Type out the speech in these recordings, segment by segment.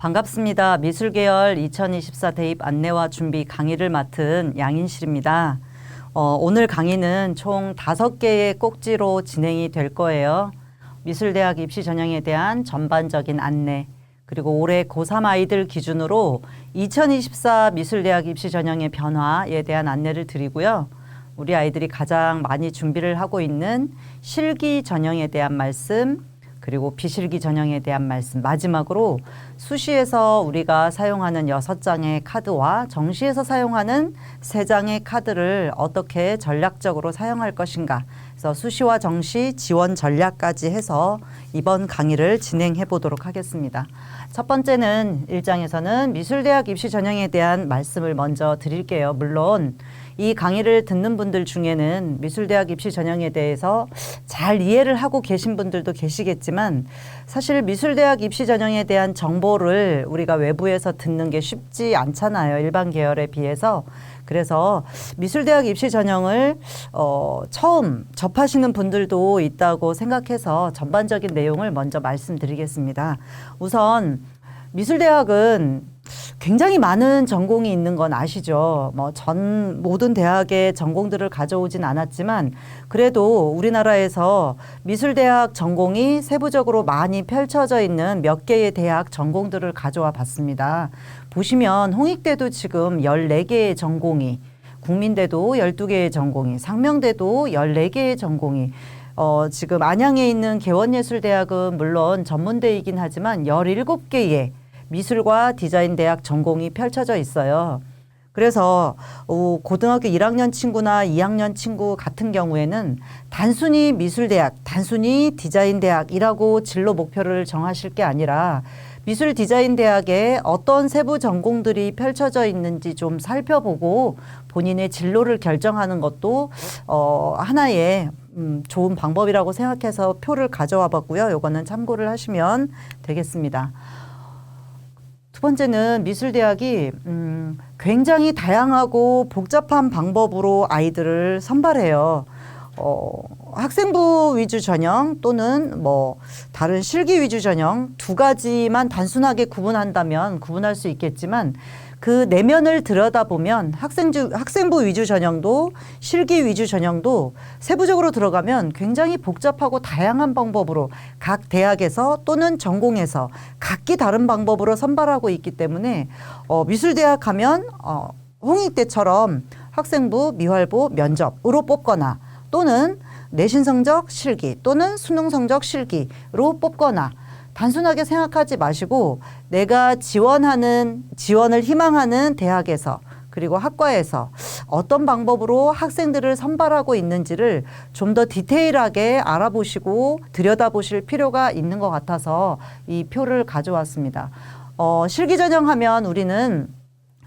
반갑습니다. 미술계열 2024 대입 안내와 준비 강의를 맡은 양인실입니다. 오늘 강의는 총 5개의 꼭지로 진행이 될 거예요. 미술대학 입시 전형에 대한 전반적인 안내, 그리고 올해 고3 아이들 기준으로 2024 미술대학 입시 전형의 변화에 대한 안내를 드리고요. 우리 아이들이 가장 많이 준비를 하고 있는 실기 전형에 대한 말씀, 그리고 비실기 전형에 대한 말씀, 마지막으로 수시에서 우리가 사용하는 6장의 카드와 정시에서 사용하는 3장의 카드를 어떻게 전략적으로 사용할 것인가, 그래서 수시와 정시 지원 전략까지 해서 이번 강의를 진행해 보도록 하겠습니다. 첫 번째는 1장에서는 미술대학 입시 전형에 대한 말씀을 먼저 드릴게요. 물론 이 강의를 듣는 분들 중에는 미술대학 입시 전형에 대해서 잘 이해를 하고 계신 분들도 계시겠지만, 사실 미술대학 입시 전형에 대한 정보를 우리가 외부에서 듣는 게 쉽지 않잖아요. 일반 계열에 비해서. 그래서 미술대학 입시 전형을 처음 접하시는 분들도 있다고 생각해서 전반적인 내용을 먼저 말씀드리겠습니다. 우선 미술대학은 굉장히 많은 전공이 있는 건 아시죠? 모든 대학의 전공들을 가져오진 않았지만, 그래도 우리나라에서 미술대학 전공이 세부적으로 많이 펼쳐져 있는 몇 개의 대학 전공들을 가져와 봤습니다. 보시면 홍익대도 지금 14개의 전공이, 국민대도 12개의 전공이, 상명대도 14개의 전공이, 지금 안양에 있는 개원예술대학은 물론 전문대이긴 하지만 17개의 미술과 디자인 대학 전공이 펼쳐져 있어요. 그래서 고등학교 1학년 친구나 2학년 친구 같은 경우에는 단순히 미술대학, 단순히 디자인대학이라고 진로 목표를 정하실 게 아니라 미술 디자인 대학에 어떤 세부 전공들이 펼쳐져 있는지 좀 살펴보고 본인의 진로를 결정하는 것도 하나의 좋은 방법이라고 생각해서 표를 가져와 봤고요. 이거는 참고를 하시면 되겠습니다. 두 번째는 미술대학이 굉장히 다양하고 복잡한 방법으로 아이들을 선발해요. 학생부 위주 전형 또는 다른 실기 위주 전형 두 가지만 단순하게 구분한다면 구분할 수 있겠지만, 그 내면을 들여다보면 학생부 위주 전형도 실기 위주 전형도 세부적으로 들어가면 굉장히 복잡하고 다양한 방법으로 각 대학에서 또는 전공에서 각기 다른 방법으로 선발하고 있기 때문에 미술대학 하면 홍익대처럼 학생부, 미활부, 면접으로 뽑거나, 또는 내신 성적 실기 또는 수능 성적 실기로 뽑거나, 단순하게 생각하지 마시고 내가 지원을 희망하는 대학에서 그리고 학과에서 어떤 방법으로 학생들을 선발하고 있는지를 좀 더 디테일하게 알아보시고 들여다보실 필요가 있는 것 같아서 이 표를 가져왔습니다. 실기 전형하면 우리는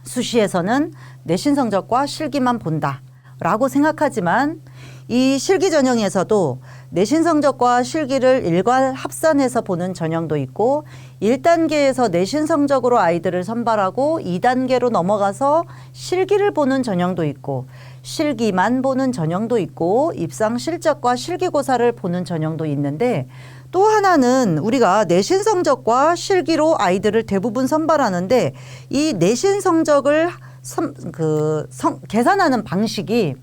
수시에서는 내신 성적과 실기만 본다라고 생각하지만, 이 실기 전형에서도 내신 성적과 실기를 일괄 합산해서 보는 전형도 있고, 1단계에서 내신 성적으로 아이들을 선발하고 2단계로 넘어가서 실기를 보는 전형도 있고, 실기만 보는 전형도 있고, 입상 실적과 실기고사를 보는 전형도 있는데, 또 하나는 우리가 내신 성적과 실기로 아이들을 대부분 선발하는데, 이 내신 성적을 계산하는 방식이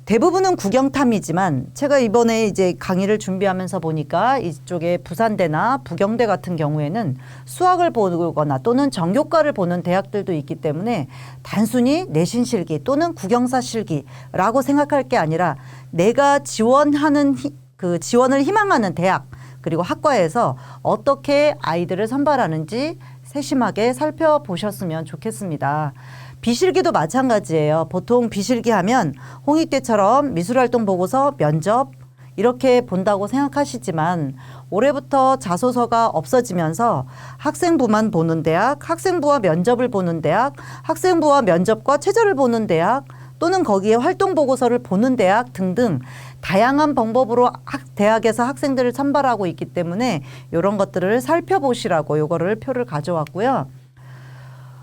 대부분은 국영탐이지만, 제가 이번에 이제 강의를 준비하면서 보니까 이쪽에 부산대나 부경대 같은 경우에는 수학을 보거나 또는 정교과를 보는 대학들도 있기 때문에 단순히 내신 실기 또는 국영사 실기라고 생각할 게 아니라 내가 지원을 희망하는 대학 그리고 학과에서 어떻게 아이들을 선발하는지 세심하게 살펴보셨으면 좋겠습니다. 비실기도 마찬가지예요. 보통 비실기 하면 홍익대처럼 미술활동 보고서, 면접 이렇게 본다고 생각하시지만, 올해부터 자소서가 없어지면서 학생부만 보는 대학, 학생부와 면접을 보는 대학, 학생부와 면접과 최저를 보는 대학, 또는 거기에 활동 보고서를 보는 대학 등등 다양한 방법으로 대학에서 학생들을 선발하고 있기 때문에 이런 것들을 살펴보시라고 요거를 표를 가져왔고요.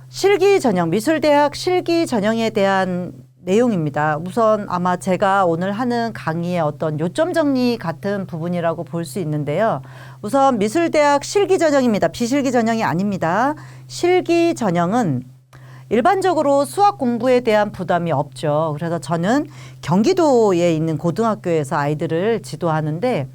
실기 전형, 미술대학 실기 전형에 대한 내용입니다. 우선 아마 제가 오늘 하는 강의의 어떤 요점 정리 같은 부분이라고 볼 수 있는데요. 우선 미술대학 실기 전형입니다. 비실기 전형이 아닙니다. 실기 전형은 일반적으로 수학 공부에 대한 부담이 없죠. 그래서 저는 경기도에 있는 고등학교에서 아이들을 지도하는데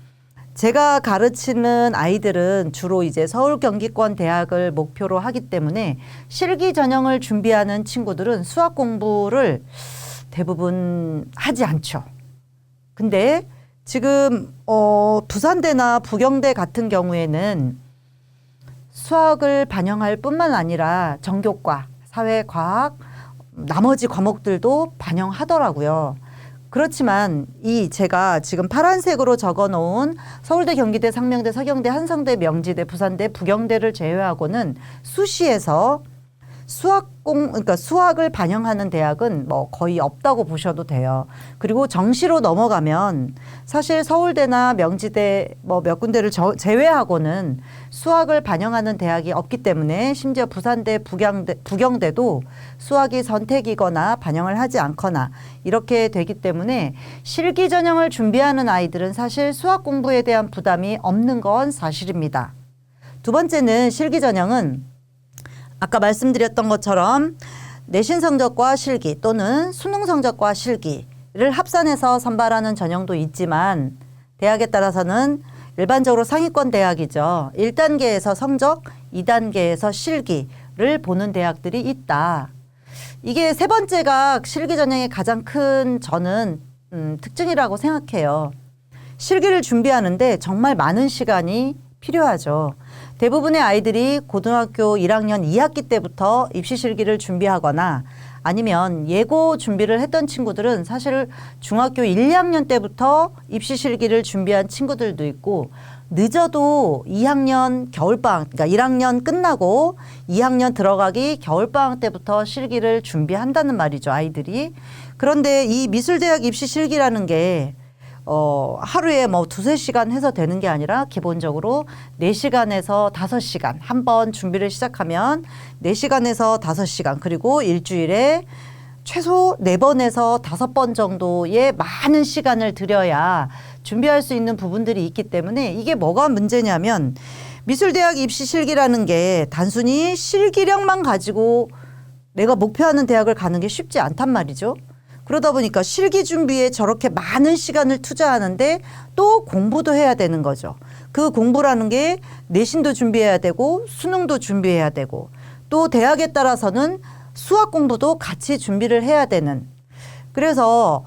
제가 가르치는 아이들은 주로 이제 서울 경기권 대학을 목표로 하기 때문에 실기 전형을 준비하는 친구들은 수학 공부를 대부분 하지 않죠. 근데 지금 부산대나 부경대 같은 경우에는 수학을 반영할 뿐만 아니라 정교과, 사회과학, 나머지 과목들도 반영하더라고요. 그렇지만 제가 지금 파란색으로 적어놓은 서울대, 경기대, 상명대, 서경대, 한성대, 명지대, 부산대, 부경대를 제외하고는 수시에서 그러니까 수학을 반영하는 대학은 뭐 거의 없다고 보셔도 돼요. 그리고 정시로 넘어가면 사실 서울대나 명지대 뭐 몇 군데를 제외하고는 수학을 반영하는 대학이 없기 때문에 심지어 부산대, 부경대도 수학이 선택이거나 반영을 하지 않거나 이렇게 되기 때문에 실기 전형을 준비하는 아이들은 사실 수학 공부에 대한 부담이 없는 건 사실입니다. 두 번째는 실기 전형은 아까 말씀드렸던 것처럼 내신 성적과 실기 또는 수능 성적과 실기를 합산해서 선발하는 전형도 있지만 대학에 따라서는 일반적으로 상위권 대학이죠. 1단계에서 성적, 2단계에서 실기를 보는 대학들이 있다. 이게 세 번째가 실기 전형의 가장 큰 저는 특징이라고 생각해요. 실기를 준비하는데 정말 많은 시간이 필요하죠. 대부분의 아이들이 고등학교 1학년 2학기 때부터 입시 실기를 준비하거나 아니면 예고 준비를 했던 친구들은 사실 중학교 1, 2학년 때부터 입시 실기를 준비한 친구들도 있고 늦어도 2학년 겨울방학, 그러니까 1학년 끝나고 2학년 들어가기 겨울방학 때부터 실기를 준비한다는 말이죠, 아이들이. 그런데 이 미술대학 입시 실기라는 게 하루에 뭐 2-3시간 해서 되는 게 아니라 기본적으로 4시간에서 5시간 한 번 준비를 시작하면 4시간에서 5시간 그리고 일주일에 최소 4번에서 5번 정도의 많은 시간을 들여야 준비할 수 있는 부분들이 있기 때문에 이게 뭐가 문제냐면 미술대학 입시 실기라는 게 단순히 실기력만 가지고 내가 목표하는 대학을 가는 게 쉽지 않단 말이죠. 그러다 보니까 실기 준비에 저렇게 많은 시간을 투자하는데 또 공부도 해야 되는 거죠. 그 공부라는 게 내신도 준비해야 되고 수능도 준비해야 되고 또 대학에 따라서는 수학 공부도 같이 준비를 해야 되는. 그래서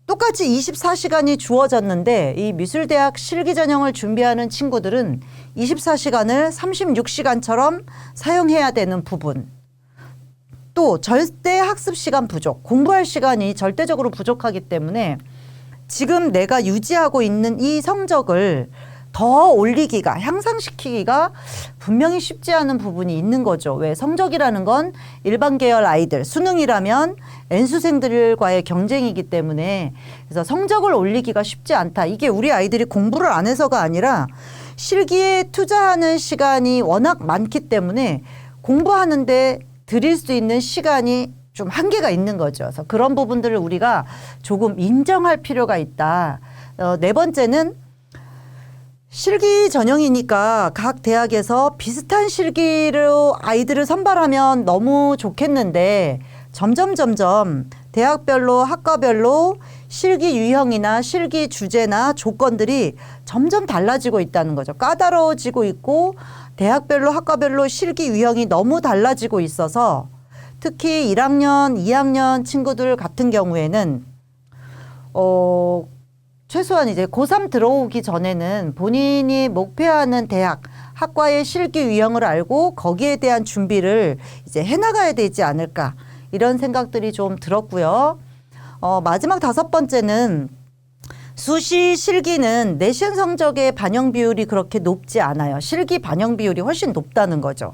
똑같이 24시간이 주어졌는데 이 미술대학 실기 전형을 준비하는 친구들은 24시간을 36시간처럼 사용해야 되는 부분. 또 절대 학습 시간 부족, 공부할 시간이 절대적으로 부족하기 때문에 지금 내가 유지하고 있는 이 성적을 더 올리기가, 향상시키기가 분명히 쉽지 않은 부분이 있는 거죠. 왜? 성적이라는 건 일반 계열 아이들, 수능이라면 N수생들과의 경쟁이기 때문에 그래서 성적을 올리기가 쉽지 않다. 이게 우리 아이들이 공부를 안 해서가 아니라 실기에 투자하는 시간이 워낙 많기 때문에 공부하는데 드릴 수 있는 시간이 좀 한계가 있는 거죠. 그래서 그런 부분들을 우리가 조금 인정할 필요가 있다. 네 번째는 실기 전형이니까 각 대학에서 비슷한 실기로 아이들을 선발하면 너무 좋겠는데 점점 대학별로 학과별로 실기 유형이나 실기 주제나 조건들이 점점 달라지고 있다는 거죠. 까다로워지고 있고 대학별로 학과별로 실기 유형이 너무 달라지고 있어서 특히 1학년, 2학년 친구들 같은 경우에는 최소한 이제 고3 들어오기 전에는 본인이 목표하는 대학, 학과의 실기 유형을 알고 거기에 대한 준비를 이제 해나가야 되지 않을까 이런 생각들이 좀 들었고요. 마지막 5번째는 수시 실기는 내신 성적의 반영 비율이 그렇게 높지 않아요. 실기 반영 비율이 훨씬 높다는 거죠.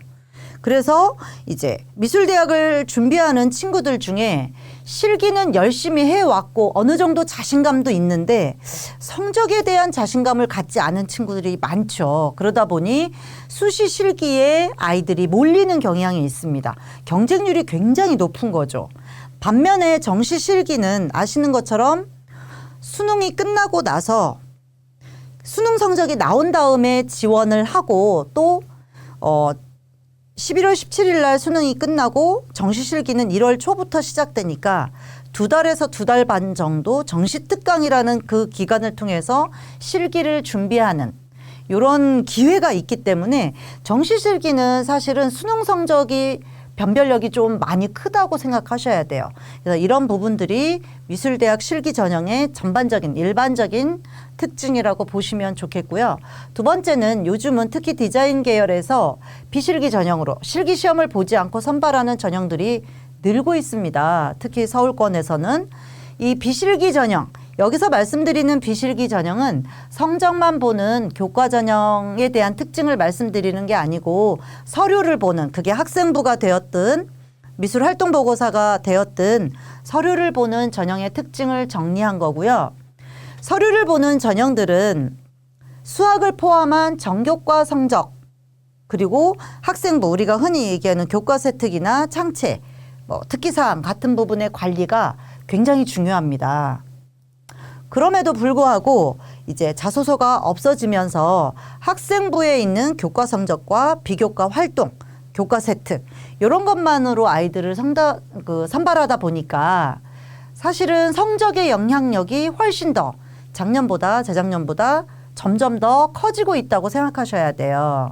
그래서 이제 미술대학을 준비하는 친구들 중에 실기는 열심히 해왔고 어느 정도 자신감도 있는데 성적에 대한 자신감을 갖지 않은 친구들이 많죠. 그러다 보니 수시 실기에 아이들이 몰리는 경향이 있습니다. 경쟁률이 굉장히 높은 거죠. 반면에 정시 실기는 아시는 것처럼 수능이 끝나고 나서 수능 성적이 나온 다음에 지원을 하고 또 11월 17일 날 수능이 끝나고 정시 실기는 1월 초부터 시작되니까 2달에서 2달 반 정도 정시 특강이라는 그 기간을 통해서 실기를 준비하는 이런 기회가 있기 때문에 정시 실기는 사실은 수능 성적이 변별력이 좀 많이 크다고 생각하셔야 돼요. 그래서 이런 부분들이 미술대학 실기 전형의 전반적인 일반적인 특징이라고 보시면 좋겠고요. 두 번째는 요즘은 특히 디자인 계열에서 비실기 전형으로 실기 시험을 보지 않고 선발하는 전형들이 늘고 있습니다. 특히 서울권에서는 이 비실기 전형, 여기서 말씀드리는 비실기 전형은 성적만 보는 교과 전형에 대한 특징을 말씀드리는 게 아니고 서류를 보는, 그게 학생부가 되었든 미술활동보고사가 되었든 서류를 보는 전형의 특징을 정리한 거고요. 서류를 보는 전형들은 수학을 포함한 전교과 성적, 그리고 학생부, 우리가 흔히 얘기하는 교과세 특이나 창체, 특기사항 같은 부분의 관리가 굉장히 중요합니다. 그럼에도 불구하고 이제 자소서가 없어지면서 학생부에 있는 교과 성적과 비교과 활동, 교과 세트 이런 것만으로 아이들을 선발하다 보니까 사실은 성적의 영향력이 훨씬 더 작년보다 재작년보다 점점 더 커지고 있다고 생각하셔야 돼요.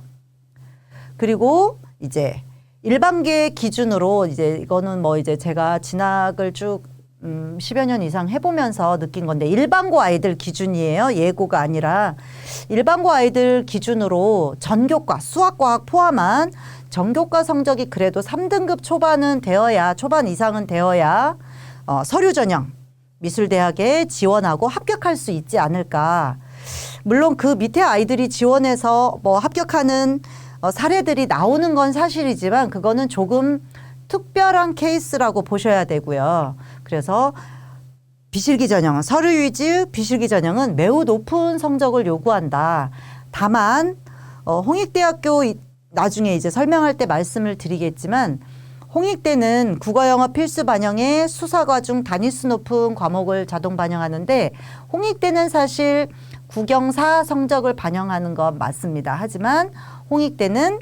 그리고 이제 일반계 기준으로 이제 이거는 이제 제가 진학을 쭉 10여 년 이상 해보면서 느낀 건데 일반고 아이들 기준이에요. 예고가 아니라 일반고 아이들 기준으로 전교과, 수학과학 포함한 전교과 성적이 그래도 3등급 초반 이상은 되어야 서류 전형 미술대학에 지원하고 합격할 수 있지 않을까. 물론 그 밑에 아이들이 지원해서 합격하는 사례들이 나오는 건 사실이지만 그거는 조금 특별한 케이스라고 보셔야 되고요. 그래서 비실기 전형은 서류 위주 비실기 전형은 매우 높은 성적을 요구한다. 다만 홍익대학교 나중에 이제 설명할 때 말씀을 드리겠지만 홍익대는 국어영어 필수 반영에 수사과중 단위수 높은 과목을 자동 반영하는데 홍익대는 사실 국영사 성적을 반영하는 건 맞습니다. 하지만 홍익대는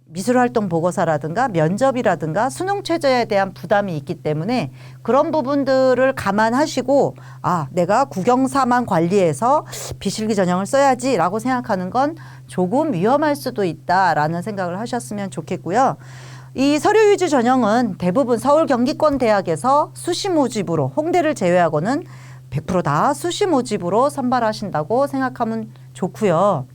미술활동 보고서라든가 면접이라든가 수능 최저에 대한 부담이 있기 때문에 그런 부분들을 감안하시고 내가 국영사만 관리해서 비실기 전형을 써야지라고 생각하는 건 조금 위험할 수도 있다라는 생각을 하셨으면 좋겠고요. 이 서류 위주 전형은 대부분 서울 경기권 대학에서 수시 모집으로 홍대를 제외하고는 100% 다 수시 모집으로 선발하신다고 생각하면 좋고요.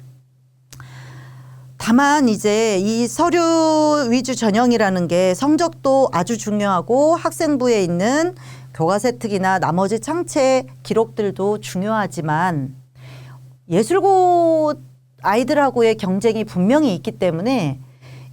다만 이제 이 서류 위주 전형이라는 게 성적도 아주 중요하고 학생부에 있는 교과세 특이나 나머지 창체 기록들도 중요하지만 예술고 아이들하고의 경쟁이 분명히 있기 때문에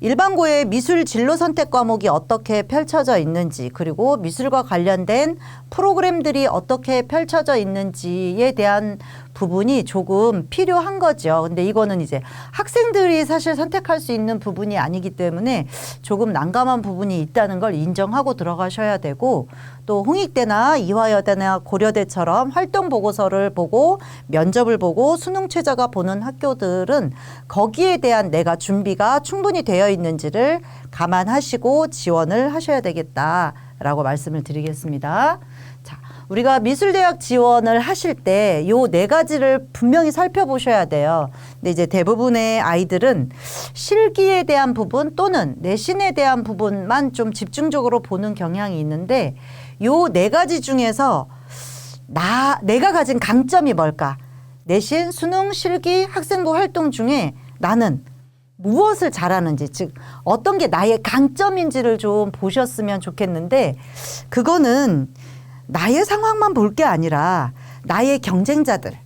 일반고의 미술 진로 선택 과목이 어떻게 펼쳐져 있는지 그리고 미술과 관련된 프로그램들이 어떻게 펼쳐져 있는지에 대한 부분이 조금 필요한 거죠. 근데 이거는 이제 학생들이 사실 선택할 수 있는 부분이 아니기 때문에 조금 난감한 부분이 있다는 걸 인정하고 들어가셔야 되고 또 홍익대나 이화여대나 고려대처럼 활동 보고서를 보고 면접을 보고 수능 최저가 보는 학교들은 거기에 대한 내가 준비가 충분히 되어 있는지를 감안하시고 지원을 하셔야 되겠다라고 말씀을 드리겠습니다. 자, 우리가 미술대학 지원을 하실 때 요 네 가지를 분명히 살펴보셔야 돼요. 근데 이제 대부분의 아이들은 실기에 대한 부분 또는 내신에 대한 부분만 좀 집중적으로 보는 경향이 있는데 요 네 가지 중에서 내가 가진 강점이 뭘까? 내신, 수능, 실기, 학생부 활동 중에 나는 무엇을 잘하는지, 즉 어떤 게 나의 강점인지를 좀 보셨으면 좋겠는데 그거는 나의 상황만 볼 게 아니라 나의 경쟁자들,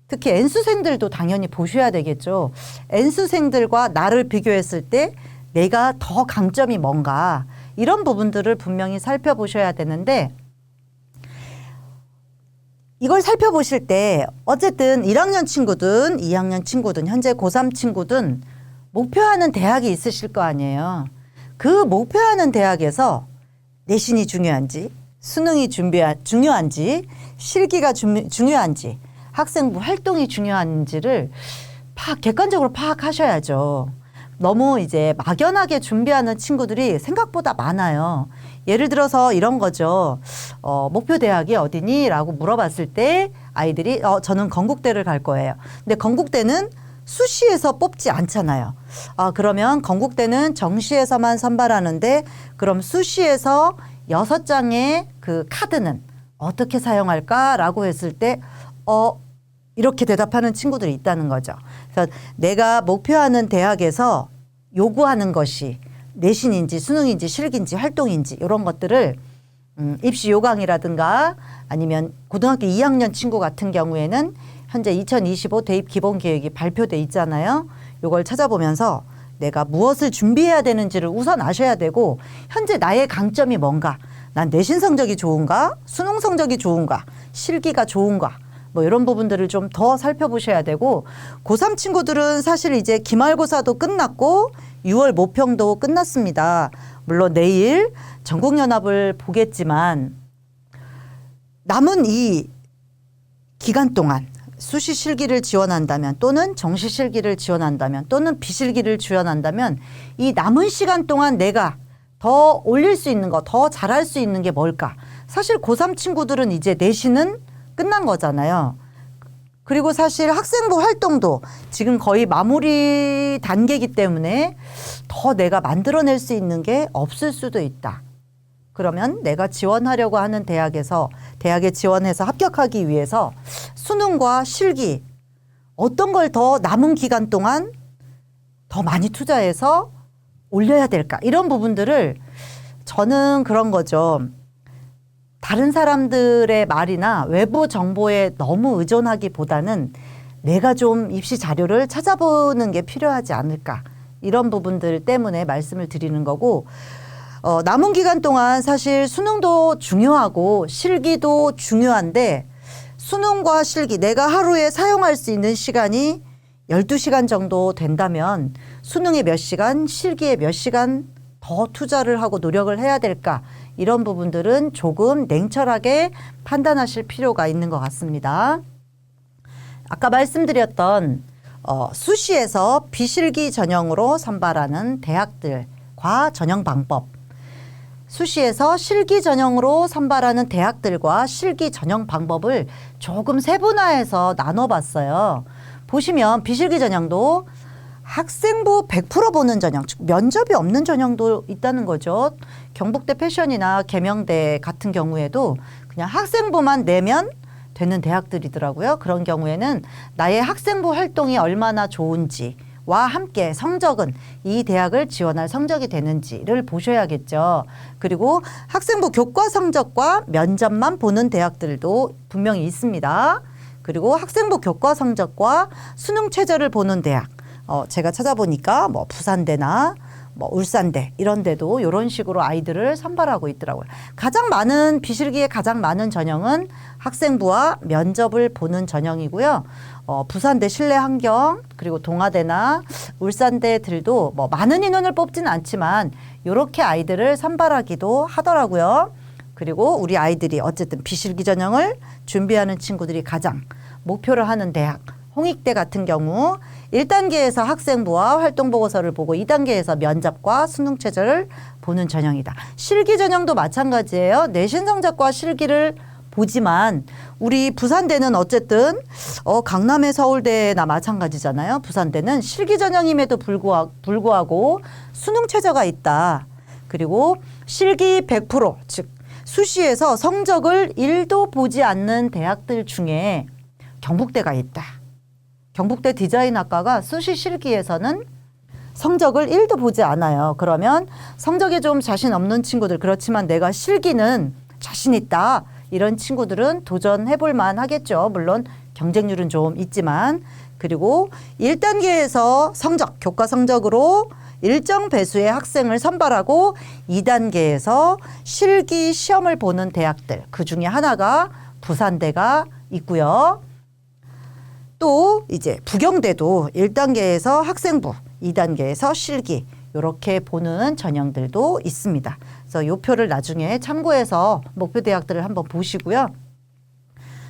특히 N수생들도 당연히 보셔야 되겠죠. N수생들과 나를 비교했을 때 내가 더 강점이 뭔가 이런 부분들을 분명히 살펴보셔야 되는데 이걸 살펴보실 때 어쨌든 1학년 친구든 2학년 친구든 현재 고3 친구든 목표하는 대학이 있으실 거 아니에요. 그 목표하는 대학에서 내신이 중요한지 수능이 중요한지, 실기가 중요한지, 학생부 활동이 중요한지를 객관적으로 파악하셔야죠. 너무 이제 막연하게 준비하는 친구들이 생각보다 많아요. 예를 들어서 이런 거죠. 목표 대학이 어디니? 라고 물어봤을 때 아이들이 저는 건국대를 갈 거예요. 근데 건국대는 수시에서 뽑지 않잖아요. 그러면 건국대는 정시에서만 선발하는데 그럼 수시에서 6장의 그 카드는 어떻게 사용할까라고 했을 때 이렇게 대답하는 친구들이 있다는 거죠. 그래서 내가 목표하는 대학에서 요구하는 것이 내신인지 수능인지 실기인지 활동인지 이런 것들을 입시 요강이라든가 아니면 고등학교 2학년 친구 같은 경우에는 현재 2025 대입 기본 계획이 발표돼 있잖아요. 요걸 찾아보면서 내가 무엇을 준비해야 되는지를 우선 아셔야 되고 현재 나의 강점이 뭔가, 난 내신 성적이 좋은가, 수능 성적이 좋은가, 실기가 좋은가, 뭐 이런 부분들을 좀 더 살펴보셔야 되고 고3 친구들은 사실 이제 기말고사도 끝났고 6월 모평도 끝났습니다. 물론 내일 전국연합을 보겠지만 남은 이 기간 동안 수시 실기를 지원한다면 또는 정시 실기를 지원한다면 또는 비실기를 지원한다면 이 남은 시간 동안 내가 더 올릴 수 있는 거, 더 잘할 수 있는 게 뭘까? 사실 고3 친구들은 이제 내신은 끝난 거잖아요. 그리고 사실 학생부 활동도 지금 거의 마무리 단계이기 때문에 더 내가 만들어낼 수 있는 게 없을 수도 있다. 그러면 내가 지원하려고 하는 대학에 지원해서 합격하기 위해서 수능과 실기 어떤 걸 더 남은 기간 동안 더 많이 투자해서 올려야 될까? 이런 부분들을 저는 그런 거죠. 다른 사람들의 말이나 외부 정보에 너무 의존하기보다는 내가 좀 입시 자료를 찾아보는 게 필요하지 않을까. 이런 부분들 때문에 말씀을 드리는 거고 남은 기간 동안 사실 수능도 중요하고 실기도 중요한데 수능과 실기 내가 하루에 사용할 수 있는 시간이 12시간 정도 된다면 수능에 몇 시간, 실기에 몇 시간 더 투자를 하고 노력을 해야 될까? 이런 부분들은 조금 냉철하게 판단하실 필요가 있는 것 같습니다. 아까 말씀드렸던 수시에서 비실기 전형으로 선발하는 대학들과 전형 방법, 수시에서 실기 전형으로 선발하는 대학들과 실기 전형 방법을 조금 세분화해서 나눠봤어요. 보시면 비실기 전형도 학생부 100% 보는 전형, 즉 면접이 없는 전형도 있다는 거죠. 경북대 패션이나 계명대 같은 경우에도 그냥 학생부만 내면 되는 대학들이더라고요. 그런 경우에는 나의 학생부 활동이 얼마나 좋은지와 함께 성적은 이 대학을 지원할 성적이 되는지를 보셔야겠죠. 그리고 학생부 교과 성적과 면접만 보는 대학들도 분명히 있습니다. 그리고 학생부 교과 성적과 수능 최저를 보는 대학, 제가 찾아보니까 뭐 부산대나 뭐 울산대 이런 데도 이런 식으로 아이들을 선발하고 있더라고요. 비실기에 가장 많은 전형은 학생부와 면접을 보는 전형이고요. 부산대 실내환경 그리고 동아대나 울산대들도 뭐 많은 인원을 뽑지는 않지만 이렇게 아이들을 선발하기도 하더라고요. 그리고 우리 아이들이 어쨌든 비실기 전형을 준비하는 친구들이 가장 목표를 하는 대학, 홍익대 같은 경우 1단계에서 학생부와 활동보고서를 보고 2단계에서 면접과 수능 최저를 보는 전형이다. 실기 전형도 마찬가지예요. 내신 성적과 실기를 보지만 우리 부산대는 어쨌든 강남의 서울대나 마찬가지잖아요. 부산대는 실기 전형임에도 불구하고 수능 최저가 있다. 그리고 실기 100%, 즉 수시에서 성적을 1도 보지 않는 대학들 중에 경북대가 있다. 경북대 디자인학과가 수시 실기에서는 성적을 1도 보지 않아요. 그러면 성적에 좀 자신 없는 친구들, 그렇지만 내가 실기는 자신 있다. 이런 친구들은 도전해 볼 만 하겠죠. 물론 경쟁률은 좀 있지만. 그리고 1단계에서 교과 성적으로 일정 배수의 학생을 선발하고 2단계에서 실기 시험을 보는 대학들, 그 중에 하나가 부산대가 있고요. 또 이제 부경대도 1단계에서 학생부, 2단계에서 실기 이렇게 보는 전형들도 있습니다. 그래서 요 표를 나중에 참고해서 목표 대학들을 한번 보시고요.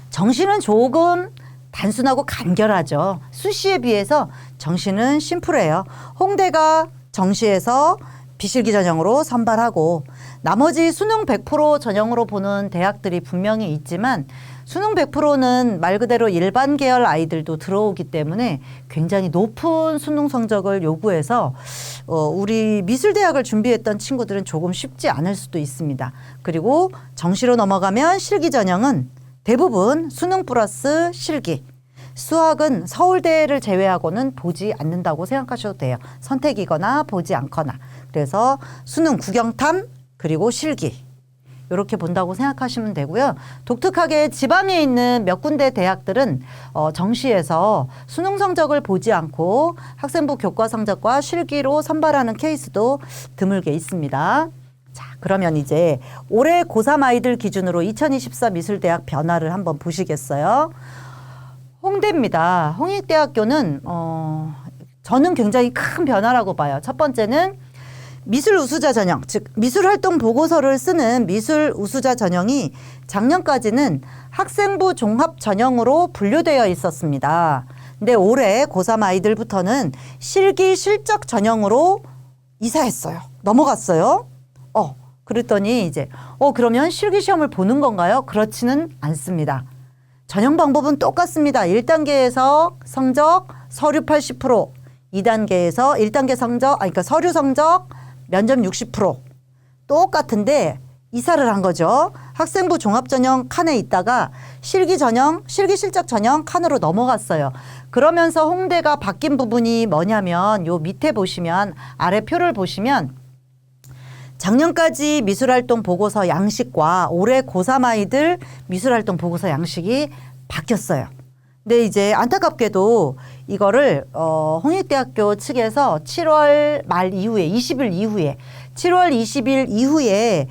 정시는 조금 단순하고 간결하죠. 수시에 비해서 정시는 심플해요. 홍대가 정시에서 비실기 전형으로 선발하고 나머지 수능 100% 전형으로 보는 대학들이 분명히 있지만 수능 100%는 말 그대로 일반 계열 아이들도 들어오기 때문에 굉장히 높은 수능 성적을 요구해서 우리 미술대학을 준비했던 친구들은 조금 쉽지 않을 수도 있습니다. 그리고 정시로 넘어가면 실기 전형은 대부분 수능 플러스 실기. 수학은 서울대를 제외하고는 보지 않는다고 생각하셔도 돼요. 선택이거나 보지 않거나. 그래서 수능 구경탐 그리고 실기. 이렇게 본다고 생각하시면 되고요. 독특하게 지방에 있는 몇 군데 대학들은 정시에서 수능 성적을 보지 않고 학생부 교과 성적과 실기로 선발하는 케이스도 드물게 있습니다. 자, 그러면 이제 올해 고3 아이들 기준으로 2024 미술대학 변화를 한번 보시겠어요? 홍대입니다. 홍익대학교는 저는 굉장히 큰 변화라고 봐요. 첫 번째는 미술 우수자 전형, 즉 미술활동 보고서를 쓰는 미술 우수자 전형이 작년까지는 학생부 종합 전형으로 분류되어 있었습니다. 근데 올해 고3 아이들부터는 실기 실적 전형으로 이사했어요. 넘어갔어요. 그랬더니 이제 그러면 실기 시험을 보는 건가요? 그렇지는 않습니다. 전형 방법은 똑같습니다. 1단계에서 성적 서류 80%, 2단계에서 1단계 성적, 그러니까 서류 성적 면접 60% 똑같은데 이사를 한 거죠. 학생부 종합전형 칸에 있다가 실기 전형, 실기 실적 전형 칸으로 넘어갔어요. 그러면서 홍대가 바뀐 부분이 뭐냐면 요 밑에 보시면 아래 표를 보시면 작년까지 미술활동 보고서 양식과 올해 고3 아이들 미술활동 보고서 양식이 바뀌었어요. 근데 이제 안타깝게도 이거를 홍익대학교 측에서 7월 말 이후에 20일 이후에 7월 20일 이후에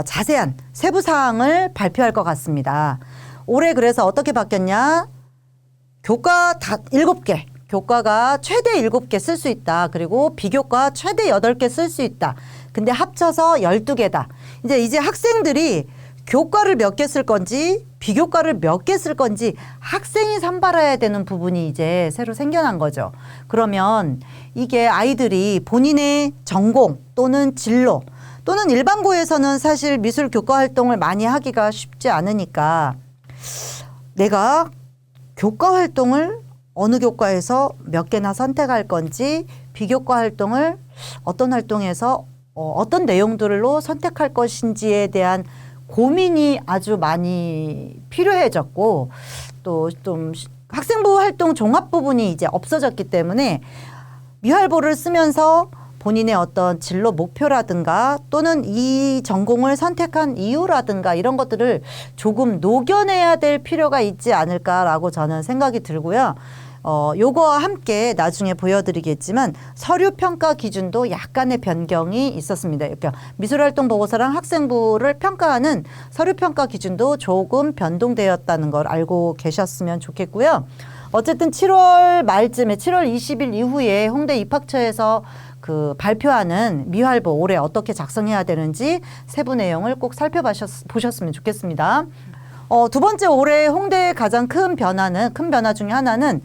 자세한 세부 사항을 발표할 것 같습니다. 올해 그래서 어떻게 바뀌었냐? 교과 다 7개. 교과가 최대 7개 쓸 수 있다. 그리고 비교과 최대 8개 쓸 수 있다. 근데 합쳐서 12개다. 이제 학생들이 교과를 몇 개 쓸 건지 비교과를 몇 개 쓸 건지 학생이 선발해야 되는 부분이 이제 새로 생겨난 거죠. 그러면 이게 아이들이 본인의 전공 또는 진로 또는 일반고에서는 사실 미술 교과 활동을 많이 하기가 쉽지 않으니까 내가 교과 활동을 어느 교과에서 몇 개나 선택할 건지 비교과 활동을 어떤 활동에서 어떤 내용들로 선택할 것인지에 대한 고민이 아주 많이 필요해졌고 또 좀 학생부 활동 종합 부분이 이제 없어졌기 때문에 미활보를 쓰면서 본인의 어떤 진로 목표라든가 또는 이 전공을 선택한 이유라든가 이런 것들을 조금 녹여내야 될 필요가 있지 않을까라고 저는 생각이 들고요. 요거와 함께 나중에 보여드리겠지만 서류 평가 기준도 약간의 변경이 있었습니다. 그러니까 미술활동 보고서랑 학생부를 평가하는 서류 평가 기준도 조금 변동되었다는 걸 알고 계셨으면 좋겠고요. 어쨌든 7월 말쯤에 7월 20일 이후에 홍대 입학처에서 발표하는 미활보 올해 어떻게 작성해야 되는지 세부 내용을 꼭 살펴보셨으면 좋겠습니다. 두 번째 올해 홍대의 가장 큰 변화 중에 하나는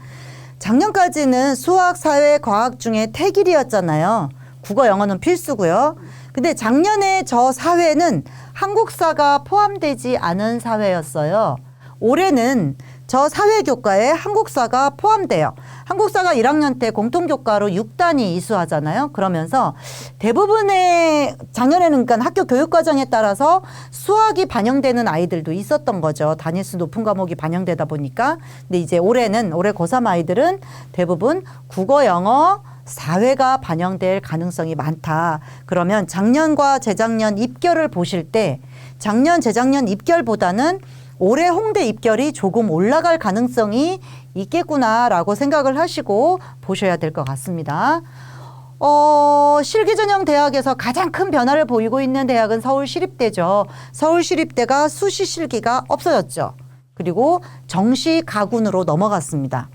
작년까지는 수학, 사회, 과학 중에 태길이었잖아요. 국어, 영어는 필수고요. 근데 작년에 저 사회는 한국사가 포함되지 않은 사회였어요. 올해는 저 사회교과에 한국사가 포함돼요. 한국사가 1학년 때 공통교과로 6단위 이수하잖아요. 그러면서 대부분의 작년에는 그러니까 학교 교육과정에 따라서 수학이 반영되는 아이들도 있었던 거죠. 단위수 높은 과목이 반영되다 보니까. 근데 이제 올해 고3 아이들은 대부분 국어, 영어, 사회가 반영될 가능성이 많다. 그러면 작년과 재작년 입결을 보실 때 작년, 재작년 입결보다는 올해 홍대 입결이 조금 올라갈 가능성이 있겠구나라고 생각을 하시고 보셔야 될 것 같습니다. 실기전형 대학에서 가장 큰 변화를 보이고 있는 대학은 서울시립대죠. 서울시립대가 수시 실기가 없어졌죠. 그리고 정시 가군으로 넘어갔습니다.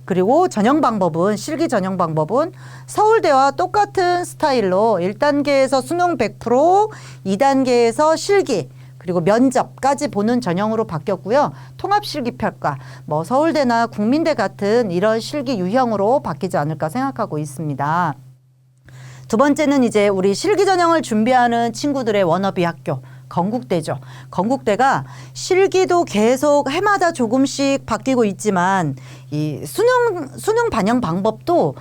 그리고 전형 방법은 실기 전형 방법은 서울대와 똑같은 스타일로 1단계에서 수능 100%, 2단계에서 실기 그리고 면접까지 보는 전형으로 바뀌었고요. 통합실기평가, 뭐 서울대나 국민대 같은 이런 실기 유형으로 바뀌지 않을까 생각하고 있습니다. 두 번째는 이제 우리 실기 전형을 준비하는 친구들의 워너비 학교, 건국대죠. 건국대가 실기도 계속 해마다 조금씩 바뀌고 있지만 이 수능 반영 방법도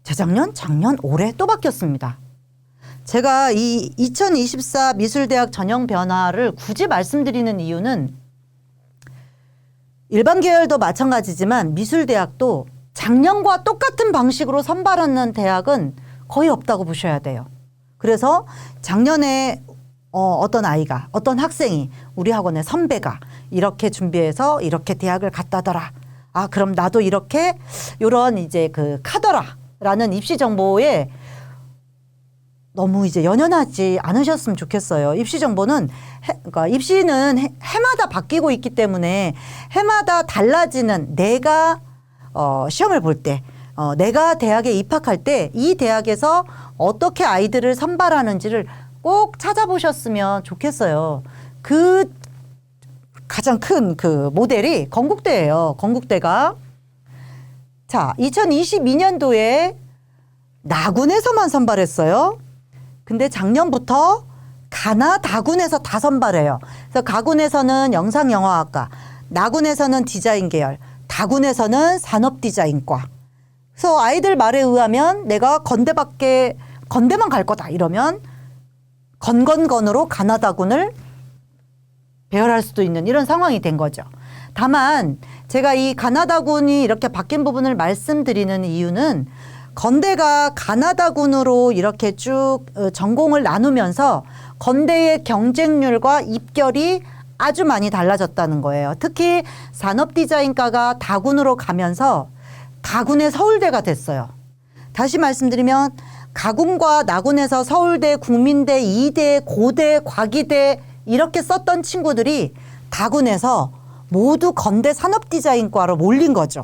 재작년, 작년, 올해 또 바뀌었습니다. 제가 이 2024 미술대학 전형 변화를 굳이 말씀드리는 이유는 일반 계열도 마찬가지지만 미술대학도 작년과 똑같은 방식으로 선발하는 대학은 거의 없다고 보셔야 돼요. 그래서 작년에 어떤 아이가, 어떤 학생이 우리 학원의 선배가 이렇게 준비해서 이렇게 대학을 갔다더라. 아, 그럼 나도 이렇게 요런 이제 그 카더라 라는 입시 정보에 너무 이제 연연하지 않으셨으면 좋겠어요. 입시 정보는 그러니까 입시는 해마다 바뀌고 있기 때문에 해마다 달라지는 내가 시험을 볼 때 내가 대학에 입학할 때 이 대학에서 어떻게 아이들을 선발하는지를 꼭 찾아보셨으면 좋겠어요. 그 가장 큰 그 모델이 건국대예요. 건국대가 자 2022년도에 나군에서만 선발했어요. 근데 작년부터 가나 다군에서 다 선발해요. 그래서 가군에서는 영상영화학과, 나군에서는 디자인 계열, 다군에서는 산업디자인과. 그래서 아이들 말에 의하면 내가 건대만 갈 거다 이러면 건건건으로 가나다군을 배열할 수도 있는 이런 상황이 된 거죠. 다만 제가 이 가나다군이 이렇게 바뀐 부분을 말씀드리는 이유는 건대가 가나다군으로 이렇게 쭉 전공을 나누면서 건대의 경쟁률과 입결이 아주 많이 달라졌다는 거예요. 특히 산업디자인과가 다군으로 가면서 다군의 서울대가 됐어요. 다시 말씀드리면 가군과 나군에서 서울대, 국민대, 이대, 고대, 과기대 이렇게 썼던 친구들이 다군에서 모두 건대 산업디자인과로 몰린 거죠.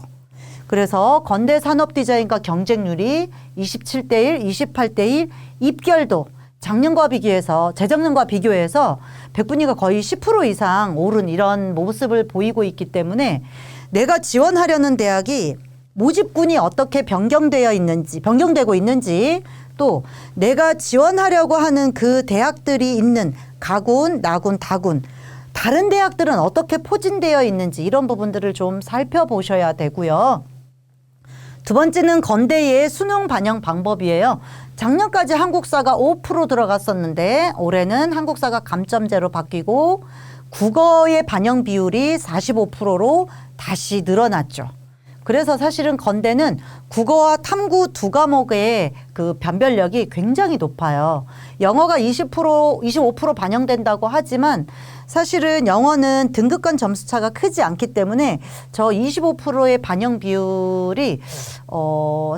그래서 건대 산업디자인과 경쟁률이 27대1, 28대1, 입결도 작년과 비교해서 재작년과 비교해서 백분위가 거의 10% 이상 오른 이런 모습을 보이고 있기 때문에 내가 지원하려는 대학이 모집군이 어떻게 변경되고 있는지 또 내가 지원하려고 하는 그 대학들이 있는 가군, 나군, 다군 다른 대학들은 어떻게 포진되어 있는지 이런 부분들을 좀 살펴보셔야 되고요. 두 번째는 건대의 수능 반영 방법이에요. 작년까지 한국사가 5% 들어갔었는데 올해는 한국사가 감점제로 바뀌고 국어의 반영 비율이 45%로 다시 늘어났죠. 그래서 사실은 건대는 국어와 탐구 두 과목의 그 변별력이 굉장히 높아요. 영어가 25% 반영된다고 하지만 사실은 영어는 등급간 점수차가 크지 않기 때문에 저 25%의 반영 비율이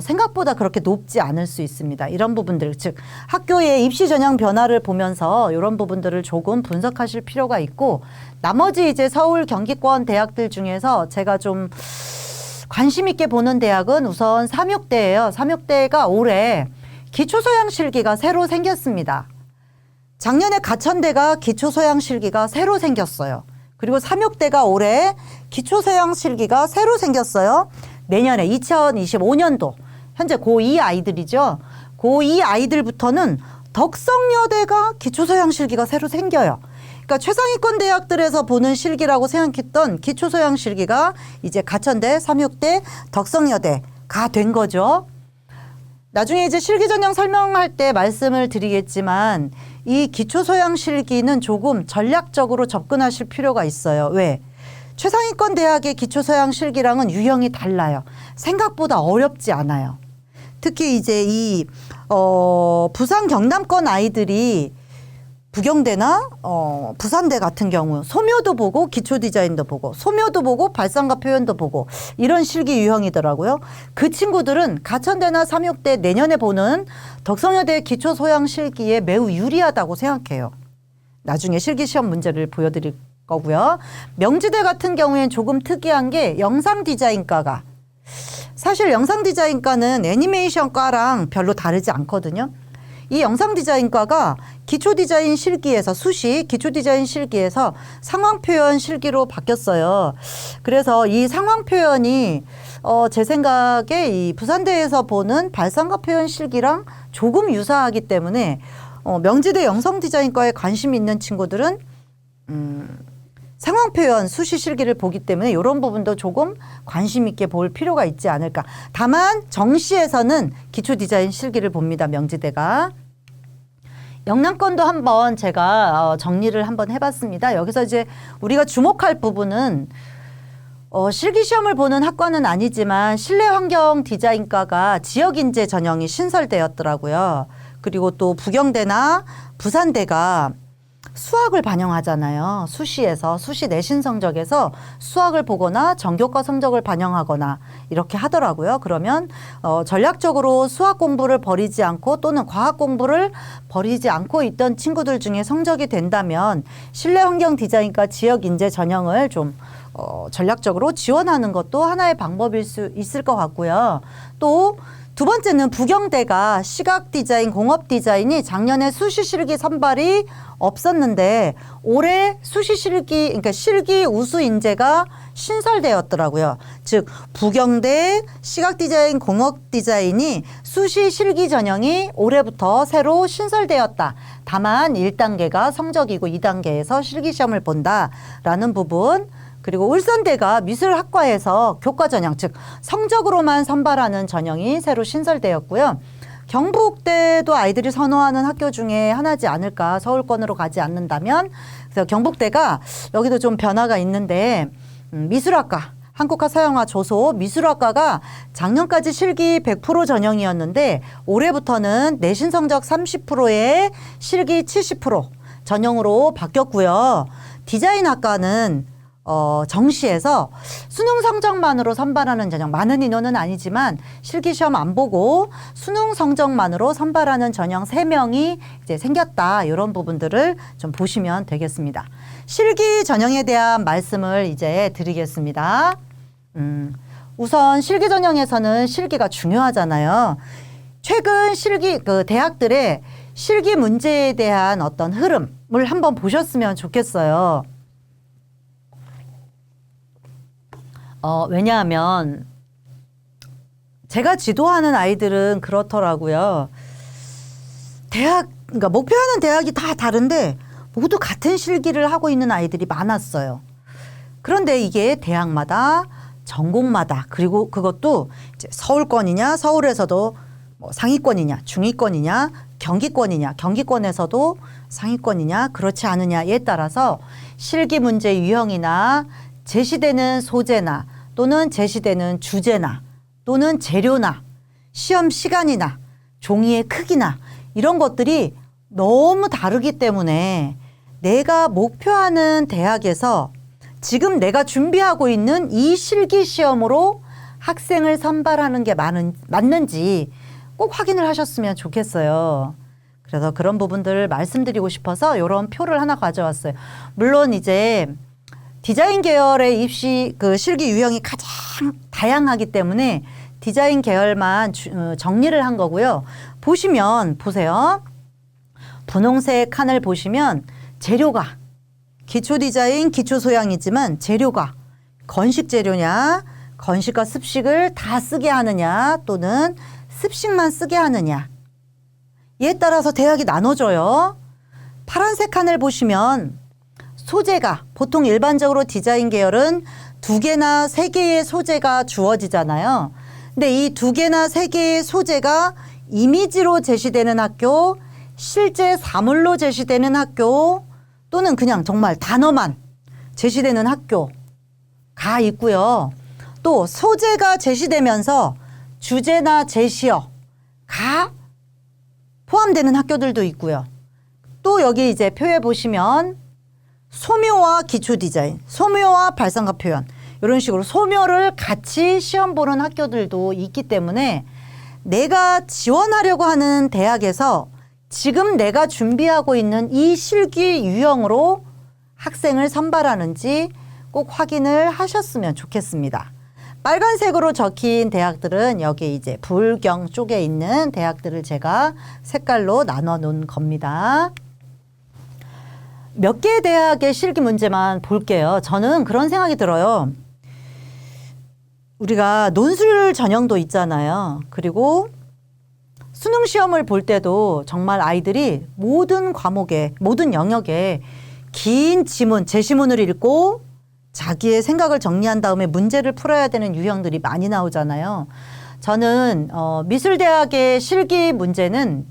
생각보다 그렇게 높지 않을 수 있습니다. 이런 부분들, 즉 학교의 입시 전형 변화를 보면서 이런 부분들을 조금 분석하실 필요가 있고 나머지 이제 서울 경기권 대학들 중에서 제가 좀 관심 있게 보는 대학은 우선 삼육대예요. 삼육대가 올해 기초소양실기가 새로 생겼습니다. 작년에 가천대가 기초소양실기가 새로 생겼어요. 그리고 삼육대가 올해 기초소양실기가 새로 생겼어요. 내년에 2025년도 현재 고2 아이들이죠. 고2 아이들부터는 덕성여대가 기초소양실기가 새로 생겨요. 그러니까 최상위권 대학들에서 보는 실기라고 생각했던 기초소양 실기가 이제 가천대, 삼육대, 덕성여대가 된 거죠. 나중에 이제 실기 전형 설명할 때 말씀을 드리겠지만 이 기초소양 실기는 조금 전략적으로 접근하실 필요가 있어요. 왜? 최상위권 대학의 기초소양 실기랑은 유형이 달라요. 생각보다 어렵지 않아요. 특히 이제 이 부산 경남권 아이들이 부경대나 부산대 같은 경우 소묘도 보고 기초 디자인도 보고 소묘도 보고 발상과 표현도 보고 이런 실기 유형이더라고요. 그 친구들은 가천대나 삼육대 내년에 보는 덕성여대 기초 소양 실기에 매우 유리하다고 생각해요. 나중에 실기 시험 문제를 보여드릴 거고요. 명지대 같은 경우에는 조금 특이한 게 영상 디자인과가 사실 영상 디자인과는 애니메이션과랑 별로 다르지 않거든요. 이 영상 디자인과가 기초 디자인 실기에서 수시 기초 디자인 실기에서 상황 표현 실기로 바뀌었어요. 그래서 이 상황 표현이 제 생각에 이 부산대에서 보는 발상과 표현 실기랑 조금 유사하기 때문에 명지대 영상 디자인과에 관심 있는 친구들은 상황 표현 수시 실기를 보기 때문에 이런 부분도 조금 관심 있게 볼 필요가 있지 않을까. 다만 정시에서는 기초 디자인 실기를 봅니다. 명지대가. 영남권도 한번 제가 정리를 한번 해봤습니다. 여기서 이제 우리가 주목할 부분은 실기 시험을 보는 학과는 아니지만 실내 환경 디자인과가 지역 인재 전형이 신설되었더라고요. 그리고 또 부경대나 부산대가 수학을 반영하잖아요. 수시에서 수시 내신 성적에서 수학을 보거나 전교과 성적을 반영하거나 이렇게 하더라고요. 그러면 전략적으로 수학 공부를 버리지 않고 또는 과학 공부를 버리지 않고 있던 친구들 중에 성적이 된다면 실내 환경 디자인과 지역 인재 전형을 좀 전략적으로 지원하는 것도 하나의 방법일 수 있을 것 같고요. 또 두 번째는 부경대가 시각 디자인, 공업 디자인이 작년에 수시 실기 선발이 없었는데 올해 수시 실기, 그러니까 실기 우수 인재가 신설되었더라고요. 즉 부경대 시각 디자인, 공업 디자인이 수시 실기 전형이 올해부터 새로 신설되었다. 다만 1단계가 성적이고 2단계에서 실기 시험을 본다라는 부분. 그리고 울산대가 미술학과에서 교과 전형, 즉 성적으로만 선발하는 전형이 새로 신설되었고요. 경북대도 아이들이 선호하는 학교 중에 하나지 않을까, 서울권으로 가지 않는다면. 그래서 경북대가 여기도 좀 변화가 있는데 미술학과, 한국화 서양화 조소 미술학과가 작년까지 실기 100% 전형이었는데 올해부터는 내신 성적 30%에 실기 70% 전형으로 바뀌었고요. 디자인학과는 정시에서 수능 성적만으로 선발하는 전형, 많은 인원은 아니지만 실기시험 안 보고 수능 성적만으로 선발하는 전형 3명이 이제 생겼다. 이런 부분들을 좀 보시면 되겠습니다. 실기 전형에 대한 말씀을 이제 드리겠습니다. 우선 실기 전형에서는 실기가 중요하잖아요. 최근 실기, 대학들의 실기 문제에 대한 어떤 흐름을 한번 보셨으면 좋겠어요. 왜냐하면 제가 지도하는 아이들은 그렇더라고요. 그러니까 목표하는 대학이 다 다른데 모두 같은 실기를 하고 있는 아이들이 많았어요. 그런데 이게 대학마다 전공마다 그리고 그것도 이제 서울권이냐 서울에서도 뭐 상위권이냐 중위권이냐 경기권이냐 경기권에서도 상위권이냐 그렇지 않느냐에 따라서 실기 문제 유형이나 제시되는 소재나 또는 제시되는 주제나 또는 재료나 시험 시간이나 종이의 크기나 이런 것들이 너무 다르기 때문에 내가 목표하는 대학에서 지금 내가 준비하고 있는 이 실기 시험으로 학생을 선발하는 게 맞는지 꼭 확인을 하셨으면 좋겠어요. 그래서 그런 부분들을 말씀드리고 싶어서 이런 표를 하나 가져왔어요. 물론 이제 디자인 계열의 입시 실기 유형이 가장 다양하기 때문에 디자인 계열만 정리를 한 거고요. 보세요. 분홍색 칸을 보시면 재료가 기초 디자인, 기초 소양이지만 재료가 건식 재료냐, 건식과 습식을 다 쓰게 하느냐 또는 습식만 쓰게 하느냐. 이에 따라서 대학이 나눠져요. 파란색 칸을 보시면 소재가 보통 일반적으로 디자인 계열은 2개나 3개의 소재가 주어지잖아요. 근데 이 2개나 3개의 소재가 이미지로 제시되는 학교, 실제 사물로 제시되는 학교 또는 그냥 정말 단어만 제시되는 학교가 있고요. 또 소재가 제시되면서 주제나 제시어가 포함되는 학교들도 있고요. 또 여기 이제 표에 보시면 소묘와 기초 디자인, 소묘와 발상과 표현 이런 식으로 소묘를 같이 시험 보는 학교들도 있기 때문에 내가 지원하려고 하는 대학에서 지금 내가 준비하고 있는 이 실기 유형으로 학생을 선발하는지 꼭 확인을 하셨으면 좋겠습니다. 빨간색으로 적힌 대학들은 여기 이제 불경 쪽에 있는 대학들을 제가 색깔로 나눠 놓은 겁니다. 몇 개의 대학의 실기 문제만 볼게요. 저는 그런 생각이 들어요. 우리가 논술 전형도 있잖아요. 그리고 수능 시험을 볼 때도 정말 아이들이 모든 과목에, 모든 영역에 긴 지문, 제시문을 읽고 자기의 생각을 정리한 다음에 문제를 풀어야 되는 유형들이 많이 나오잖아요. 저는 미술대학의 실기 문제는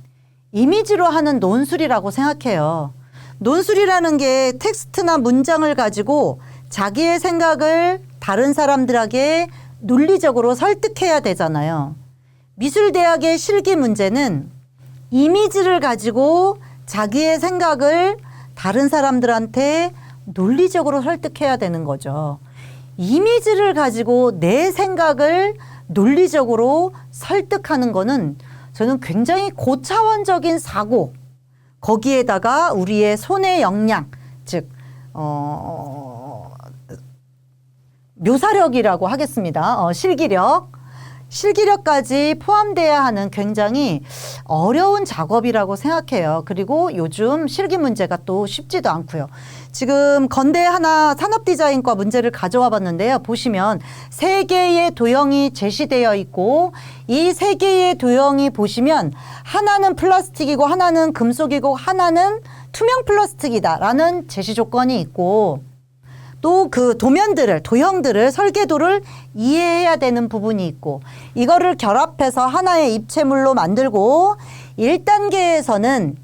이미지로 하는 논술이라고 생각해요. 논술이라는 게 텍스트나 문장을 가지고 자기의 생각을 다른 사람들에게 논리적으로 설득해야 되잖아요. 미술대학의 실기 문제는 이미지를 가지고 자기의 생각을 다른 사람들한테 논리적으로 설득해야 되는 거죠. 이미지를 가지고 내 생각을 논리적으로 설득하는 거는 저는 굉장히 고차원적인 사고, 거기에다가 우리의 손의 역량, 즉 묘사력이라고 하겠습니다. 실기력까지 포함돼야 하는 굉장히 어려운 작업이라고 생각해요. 그리고 요즘 실기 문제가 또 쉽지도 않고요. 지금 건대 하나 산업디자인과 문제를 가져와 봤는데요. 보시면 3개의 도형이 제시되어 있고 이 3개의 도형이 보시면 하나는 플라스틱이고 하나는 금속이고 하나는 투명 플라스틱이다라는 제시 조건이 있고 또 그 도형들을 설계도를 이해해야 되는 부분이 있고 이거를 결합해서 하나의 입체물로 만들고 1단계에서는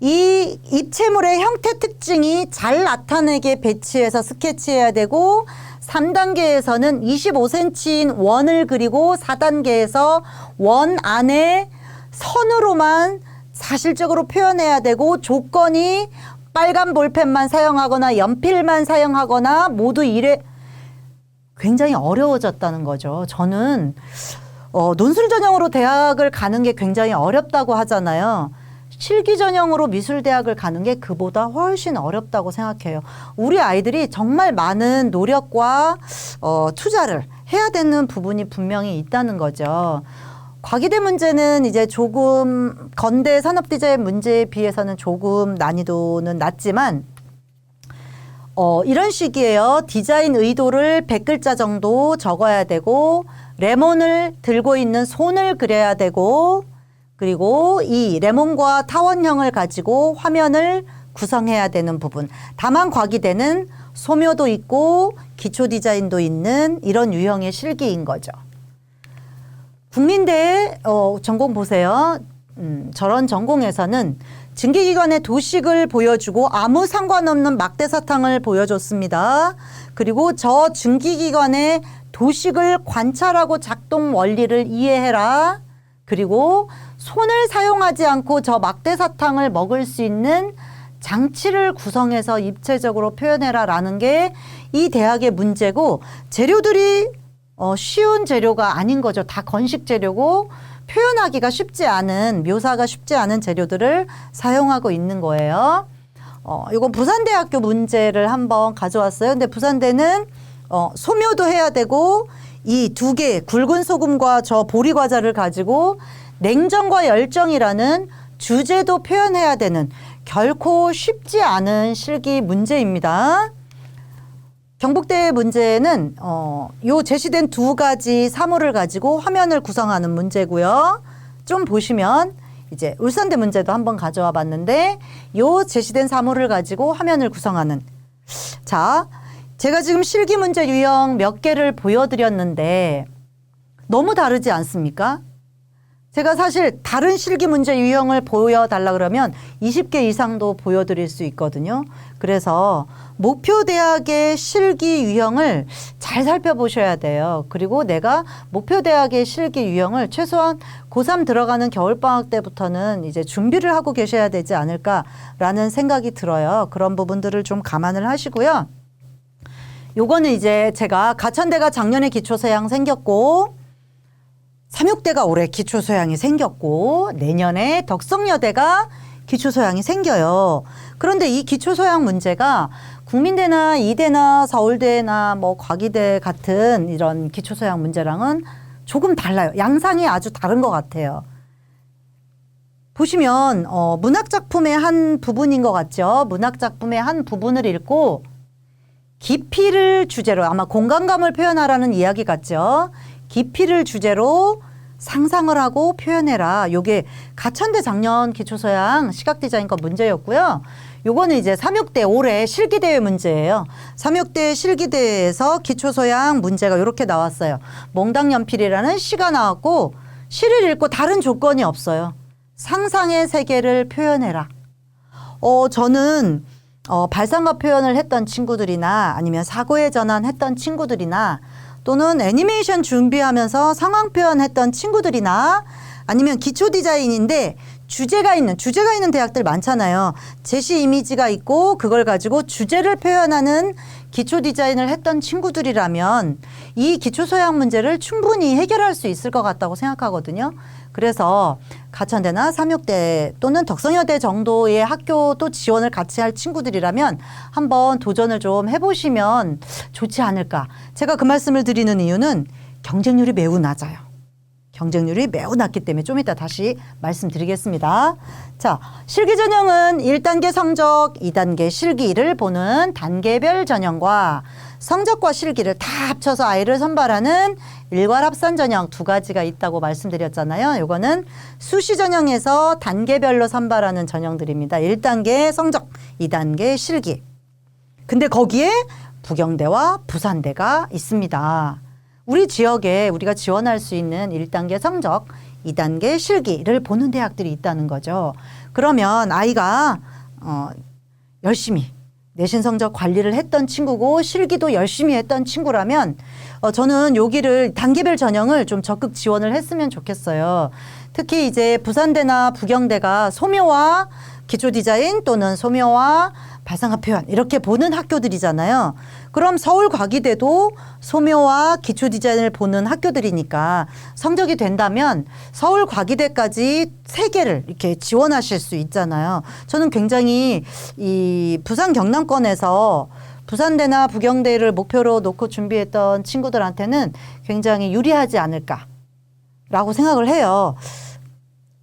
이 입체물의 형태 특징이 잘 나타내게 배치해서 스케치해야 되고 3단계에서는 25cm인 원을 그리고 4단계에서 원 안에 선으로만 사실적으로 표현해야 되고 조건이 빨간 볼펜만 사용하거나 연필만 사용하거나 모두 이래 굉장히 어려워졌다는 거죠. 저는 논술 전형으로 대학을 가는 게 굉장히 어렵다고 하잖아요. 실기 전형으로 미술대학을 가는 게 그보다 훨씬 어렵다고 생각해요. 우리 아이들이 정말 많은 노력과 투자를 해야 되는 부분이 분명히 있다는 거죠. 과기대 문제는 이제 조금 건대 산업디자인 문제에 비해서는 조금 난이도는 낮지만 이런 식이에요. 디자인 의도를 100글자 정도 적어야 되고 레몬을 들고 있는 손을 그려야 되고 그리고 이 레몬과 타원형을 가지고 화면을 구성해야 되는 부분. 다만 과기대는 소묘도 있고 기초 디자인도 있는 이런 유형의 실기인 거죠. 국민대 전공 보세요. 저런 전공에서는 증기기관의 도식을 보여주고 아무 상관없는 막대사탕을 보여줬습니다. 그리고 저 증기기관의 도식을 관찰하고 작동 원리를 이해해라. 그리고 손을 사용하지 않고 저 막대사탕을 먹을 수 있는 장치를 구성해서 입체적으로 표현해라 라는 게 이 대학의 문제고 재료들이 쉬운 재료가 아닌 거죠. 다 건식 재료고 표현하기가 쉽지 않은 묘사가 쉽지 않은 재료들을 사용하고 있는 거예요. 이건 부산대학교 문제를 한번 가져왔어요. 근데 부산대는 소묘도 해야 되고 이 2개 굵은 소금과 저 보리 과자를 가지고 냉정과 열정이라는 주제도 표현해야 되는 결코 쉽지 않은 실기 문제입니다. 경북대 문제는 요 제시된 2가지 사물을 가지고 화면을 구성하는 문제고요. 좀 보시면 이제 울산대 문제도 한번 가져와 봤는데 요 제시된 사물을 가지고 화면을 구성하는 자, 제가 지금 실기 문제 유형 몇 개를 보여드렸는데 너무 다르지 않습니까? 제가 사실 다른 실기 문제 유형을 보여달라 그러면 20개 이상도 보여드릴 수 있거든요. 그래서 목표 대학의 실기 유형을 잘 살펴보셔야 돼요. 그리고 내가 목표 대학의 실기 유형을 최소한 고3 들어가는 겨울방학 때부터는 이제 준비를 하고 계셔야 되지 않을까라는 생각이 들어요. 그런 부분들을 좀 감안을 하시고요. 요거는 이제 제가 가천대가 작년에 기초소양 생겼고 삼육대가 올해 기초소양이 생겼고 내년에 덕성여대가 기초소양이 생겨요. 그런데 이 기초소양 문제가 국민대나 이대나 서울대나 뭐 과기대 같은 이런 기초소양 문제랑은 조금 달라요. 양상이 아주 다른 것 같아요. 보시면 문학작품의 한 부분인 것 같죠. 문학작품의 한 부분을 읽고 깊이를 주제로, 아마 공간감을 표현하라는 이야기 같죠. 깊이를 주제로 상상을 하고 표현해라. 요게 가천대 작년 기초소양 시각디자인과 문제였고요. 요거는 이제 3.6대 올해 실기대회 문제예요. 3.6대 실기대회에서 기초소양 문제가 이렇게 나왔어요. 몽당연필이라는 시가 나왔고 시를 읽고 다른 조건이 없어요. 상상의 세계를 표현해라. 저는 발상과 표현을 했던 친구들이나 아니면 사고의 전환 했던 친구들이나 또는 애니메이션 준비하면서 상황 표현했던 친구들이나 아니면 기초 디자인인데 주제가 있는 대학들 많잖아요. 제시 이미지가 있고 그걸 가지고 주제를 표현하는 기초 디자인을 했던 친구들이라면 이 기초 소양 문제를 충분히 해결할 수 있을 것 같다고 생각하거든요. 그래서 가천대나 3.6대 또는 덕성여대 정도의 학교도 지원을 같이 할 친구들이라면 한번 도전을 좀 해보시면 좋지 않을까. 제가 그 말씀을 드리는 이유는 경쟁률이 매우 낮아요. 경쟁률이 매우 낮기 때문에 좀 이따 다시 말씀드리겠습니다. 자, 실기 전형은 1단계 성적, 2단계 실기를 보는 단계별 전형과 성적과 실기를 다 합쳐서 아이를 선발하는 일괄합산 전형 두 가지가 있다고 말씀드렸잖아요. 요거는 수시 전형에서 단계별로 선발하는 전형들입니다. 1단계 성적, 2단계 실기. 근데 거기에 부경대와 부산대가 있습니다. 우리 지역에 우리가 지원할 수 있는 1단계 성적, 2단계 실기를 보는 대학들이 있다는 거죠. 그러면 아이가 열심히 내신 성적 관리를 했던 친구고 실기도 열심히 했던 친구라면 저는 여기를 단계별 전형을 좀 적극 지원을 했으면 좋겠어요. 특히 이제 부산대나 부경대가 소묘와 기초 디자인 또는 소묘와 발상과 표현 이렇게 보는 학교들이잖아요. 그럼 서울과기대도 소묘와 기초 디자인을 보는 학교들이니까 성적이 된다면 서울과기대까지 3개를 이렇게 지원하실 수 있잖아요. 저는 굉장히 이 부산 경남권에서 부산대나 부경대를 목표로 놓고 준비했던 친구들한테는 굉장히 유리하지 않을까라고 생각을 해요.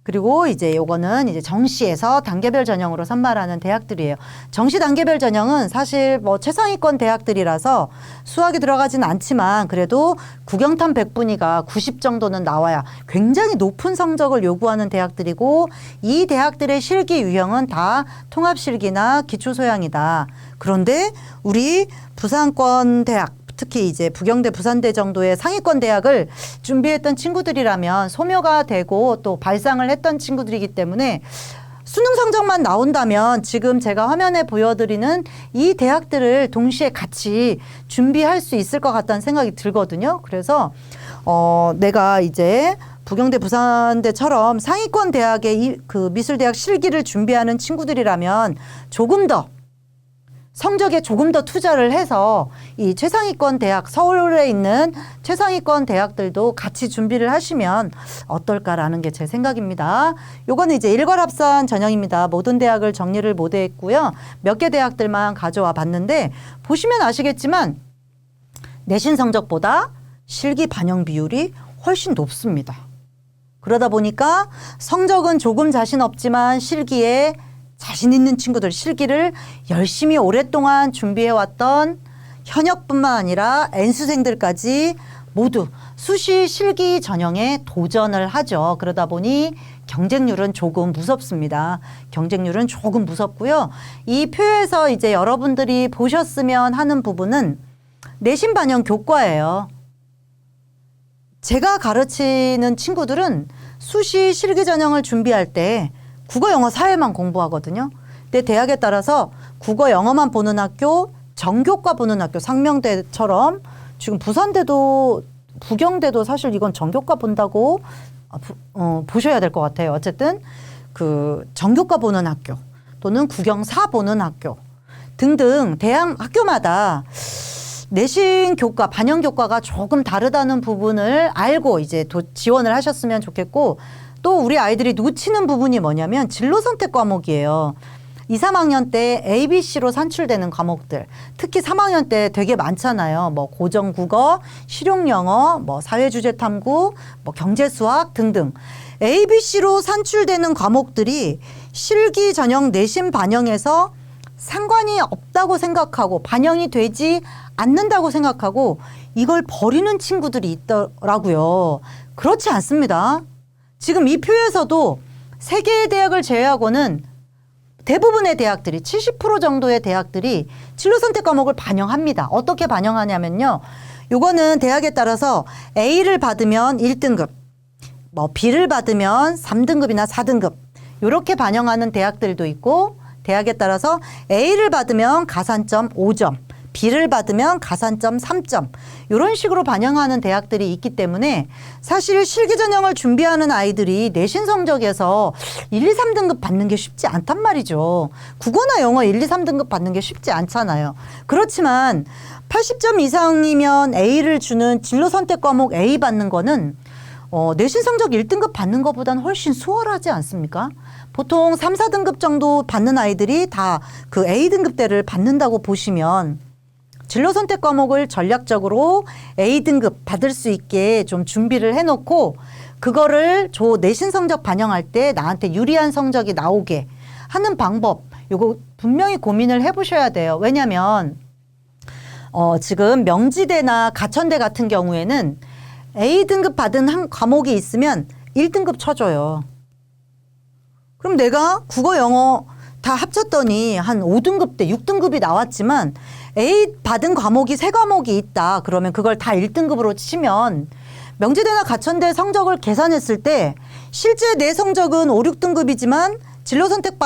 그리고 이제 요거는 이제 정시에서 단계별 전형으로 선발하는 대학들이에요. 정시 단계별 전형은 사실 뭐 최상위권 대학들이라서 수학이 들어가진 않지만 그래도 국영탐 100분위가 90 정도는 나와야 굉장히 높은 성적을 요구하는 대학들이고 이 대학들의 실기 유형은 다 통합실기나 기초소양이다. 그런데 우리 부산권 대학 특히 이제 부경대, 부산대 정도의 상위권 대학을 준비했던 친구들이라면 소묘가 되고 또 발상을 했던 친구들이기 때문에 수능 성적만 나온다면 지금 제가 화면에 보여드리는 이 대학들을 동시에 같이 준비할 수 있을 것 같다는 생각이 들거든요. 그래서 내가 이제 부경대, 부산대처럼 상위권 대학의 그 미술대학 실기를 준비하는 친구들이라면 조금 더 성적에 조금 더 투자를 해서 이 최상위권 대학, 서울에 있는 최상위권 대학들도 같이 준비를 하시면 어떨까라는 게 제 생각입니다. 요거는 이제 일괄합산 전형입니다. 모든 대학을 정리를 못했고요. 몇 개 대학들만 가져와 봤는데 보시면 아시겠지만 내신 성적보다 실기 반영 비율이 훨씬 높습니다. 그러다 보니까 성적은 조금 자신 없지만 실기에 자신 있는 친구들, 실기를 열심히 오랫동안 준비해왔던 현역뿐만 아니라 N수생들까지 모두 수시 실기 전형에 도전을 하죠. 그러다 보니 경쟁률은 조금 무섭습니다. 경쟁률은 조금 무섭고요. 이 표에서 이제 여러분들이 보셨으면 하는 부분은 내신 반영 교과예요. 제가 가르치는 친구들은 수시 실기 전형을 준비할 때 국어, 영어, 사회만 공부하거든요. 근데 대학에 따라서 국어, 영어만 보는 학교, 정교과 보는 학교, 상명대처럼 지금 부산대도 부경대도 사실 이건 정교과 본다고 보셔야 될 것 같아요. 어쨌든 그 정교과 보는 학교 또는 국영사 보는 학교 등등 대학 학교마다 내신 교과, 반영 교과가 조금 다르다는 부분을 알고 이제 지원을 하셨으면 좋겠고 또 우리 아이들이 놓치는 부분이 뭐냐면 진로 선택 과목이에요. 2, 3학년 때 ABC로 산출되는 과목들, 특히 3학년 때 되게 많잖아요. 뭐 고전국어, 실용영어, 뭐 사회주제탐구, 뭐 경제수학 등등. ABC로 산출되는 과목들이 실기 전형 내신 반영에서 상관이 없다고 생각하고 반영이 되지 않는다고 생각하고 이걸 버리는 친구들이 있더라고요. 그렇지 않습니다. 지금 이 표에서도 3개의 대학을 제외하고는 대부분의 대학들이 70% 정도의 대학들이 진로 선택 과목을 반영합니다. 어떻게 반영하냐면요. 요거는 대학에 따라서 A를 받으면 1등급, 뭐 B를 받으면 3등급이나 4등급 이렇게 반영하는 대학들도 있고 대학에 따라서 A를 받으면 가산점 5점, B를 받으면 가산점 3점 이런 식으로 반영하는 대학들이 있기 때문에 사실 실기 전형을 준비하는 아이들이 내신 성적에서 1, 2, 3등급 받는 게 쉽지 않단 말이죠. 국어나 영어 1, 2, 3등급 받는 게 쉽지 않잖아요. 그렇지만 80점 이상이면 A를 주는 진로 선택 과목 A 받는 거는 내신 성적 1등급 받는 것보다는 훨씬 수월하지 않습니까? 보통 3, 4등급 정도 받는 아이들이 다 그 A등급대를 받는다고 보시면 진로 선택 과목을 전략적으로 A등급 받을 수 있게 좀 준비를 해놓고 그거를 내신 성적 반영할 때 나한테 유리한 성적이 나오게 하는 방법 이거 분명히 고민을 해보셔야 돼요. 왜냐하면 지금 명지대나 가천대 같은 경우에는 A등급 받은 한 과목이 있으면 1등급 쳐줘요. 그럼 내가 국어, 영어 다 합쳤더니 한 5등급대, 6등급이 나왔지만 A 받은 과목이 3과목이 있다. 그러면 그걸 다 1등급으로 치면 명지대나 가천대 성적을 계산했을 때 실제 내 성적은 5, 6등급이지만 진로 선택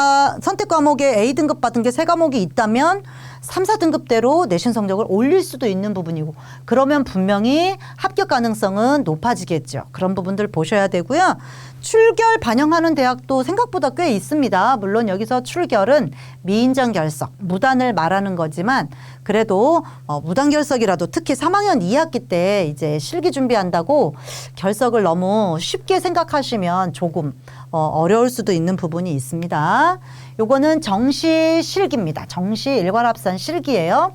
과목에 A등급 받은 게 3과목이 있다면 3, 4등급대로 내신 성적을 올릴 수도 있는 부분이고 그러면 분명히 합격 가능성은 높아지겠죠. 그런 부분들 보셔야 되고요. 출결 반영하는 대학도 생각보다 꽤 있습니다. 물론 여기서 출결은 미인정 결석, 무단을 말하는 거지만 그래도 무단 결석이라도 특히 3학년 2학기 때 이제 실기 준비한다고 결석을 너무 쉽게 생각하시면 조금 어려울 수도 있는 부분이 있습니다. 요거는 정시 실기입니다. 정시 일괄합산 실기예요.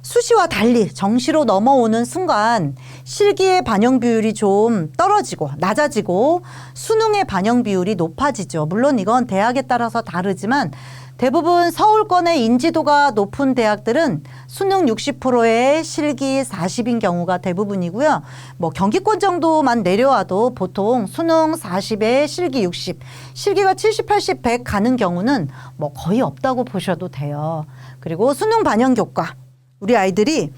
수시와 달리 정시로 넘어오는 순간 실기의 반영 비율이 좀 떨어지고 낮아지고 수능의 반영 비율이 높아지죠. 물론 이건 대학에 따라서 다르지만 대부분 서울권의 인지도가 높은 대학들은 수능 60%에 실기 40인 경우가 대부분이고요. 뭐 경기권 정도만 내려와도 보통 수능 40에 실기 60, 실기가 70, 80, 100 가는 경우는 뭐 거의 없다고 보셔도 돼요. 그리고 수능 반영 교과. 우리 아이들이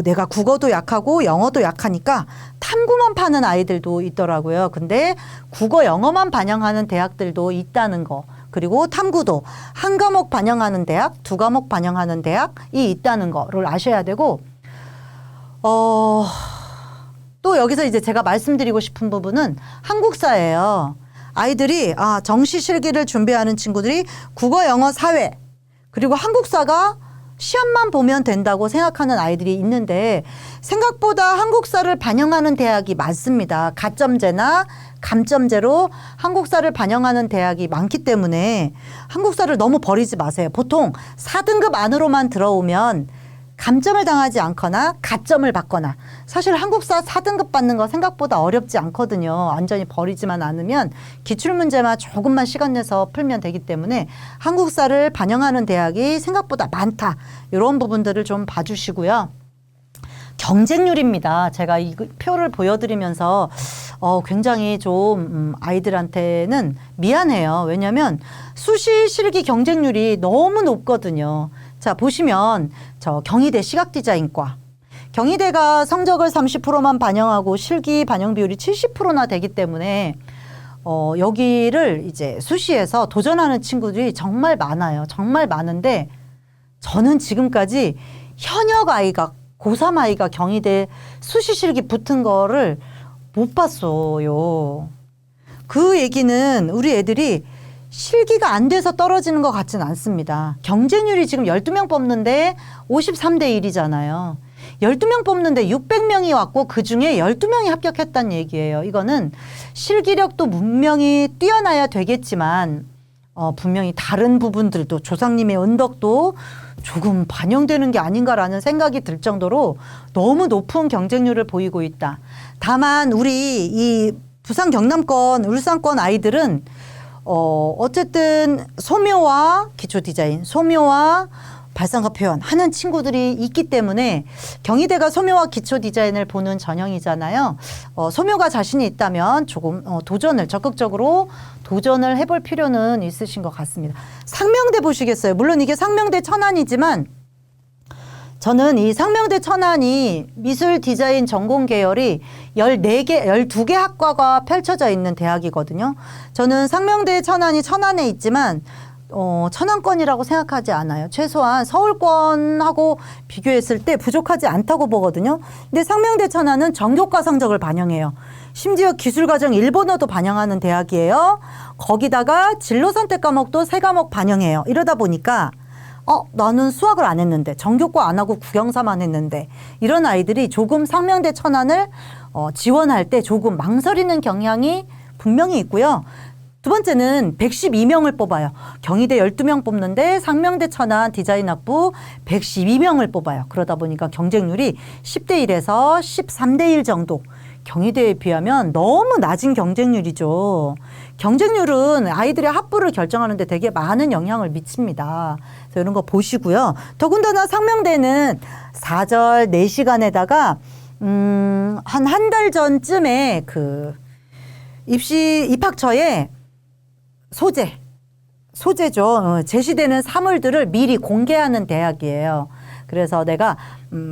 내가 국어도 약하고 영어도 약하니까 탐구만 파는 아이들도 있더라고요. 근데 국어, 영어만 반영하는 대학들도 있다는 거. 그리고 탐구도 한 과목 반영하는 대학, 2과목 반영하는 대학이 있다는 거를 아셔야 되고 또 여기서 이제 제가 말씀드리고 싶은 부분은 한국사예요. 아이들이 정시 실기를 준비하는 친구들이 국어, 영어, 사회 그리고 한국사가 시험만 보면 된다고 생각하는 아이들이 있는데 생각보다 한국사를 반영하는 대학이 많습니다. 가점제나 감점제로 한국사를 반영하는 대학이 많기 때문에 한국사를 너무 버리지 마세요. 보통 4등급 안으로만 들어오면 감점을 당하지 않거나 가점을 받거나 사실 한국사 4등급 받는 거 생각보다 어렵지 않거든요. 완전히 버리지만 않으면 기출문제만 조금만 시간 내서 풀면 되기 때문에 한국사를 반영하는 대학이 생각보다 많다. 이런 부분들을 좀 봐주시고요. 경쟁률입니다. 제가 이 표를 보여드리면서 굉장히 좀 아이들한테는 미안해요. 왜냐하면 수시 실기 경쟁률이 너무 높거든요. 자, 보시면 저 경희대 시각디자인과 경희대가 성적을 30%만 반영하고 실기 반영 비율이 70%나 되기 때문에 여기를 이제 수시에서 도전하는 친구들이 정말 많아요. 정말 많은데 저는 지금까지 현역 아이가 고3 아이가 경희대 수시 실기 붙은 거를 못 봤어요. 그 얘기는 우리 애들이 실기가 안 돼서 떨어지는 것 같지는 않습니다. 경쟁률이 지금 12명 뽑는데 53대 1이잖아요. 12명 뽑는데 600명이 왔고 그중에 12명이 합격했다는 얘기예요. 이거는 실기력도 분명히 뛰어나야 되겠지만 분명히 다른 부분들도 조상님의 은덕도 조금 반영되는 게 아닌가라는 생각이 들 정도로 너무 높은 경쟁률을 보이고 있다. 다만 우리 이 부산 경남권 울산권 아이들은 어쨌든 소묘와 기초 디자인, 소묘와 발상과 표현 하는 친구들이 있기 때문에 경희대가 소묘와 기초 디자인을 보는 전형이잖아요. 소묘가 자신이 있다면 조금 적극적으로 도전을 해볼 필요는 있으신 것 같습니다. 상명대 보시겠어요? 물론 이게 상명대 천안이지만 저는 이 상명대 천안이 미술 디자인 전공 계열이 12개 학과가 펼쳐져 있는 대학이거든요. 저는 상명대 천안이 천안에 있지만 천안권이라고 생각하지 않아요. 최소한 서울권하고 비교했을 때 부족하지 않다고 보거든요. 근데 상명대 천안은 전교과 성적을 반영해요. 심지어 기술과정 일본어도 반영하는 대학이에요. 거기다가 진로 선택 과목도 3과목 반영해요. 이러다 보니까 나는 수학을 안 했는데 전교과 안 하고 국영사만 했는데 이런 아이들이 조금 상명대 천안을 지원할 때 조금 망설이는 경향이 분명히 있고요. 두 번째는 112명을 뽑아요. 경희대 12명 뽑는데 상명대 천안 디자인학부 112명을 뽑아요. 그러다 보니까 경쟁률이 10대 1에서 13대 1 정도. 경희대에 비하면 너무 낮은 경쟁률이죠. 경쟁률은 아이들의 학부를 결정하는 데 되게 많은 영향을 미칩니다. 그래서 이런 거 보시고요. 더군다나 상명대는 4절 4시간에다가 한 달 전쯤에 그 입학처에 소재죠. 제시되는 사물들을 미리 공개하는 대학이에요. 그래서 내가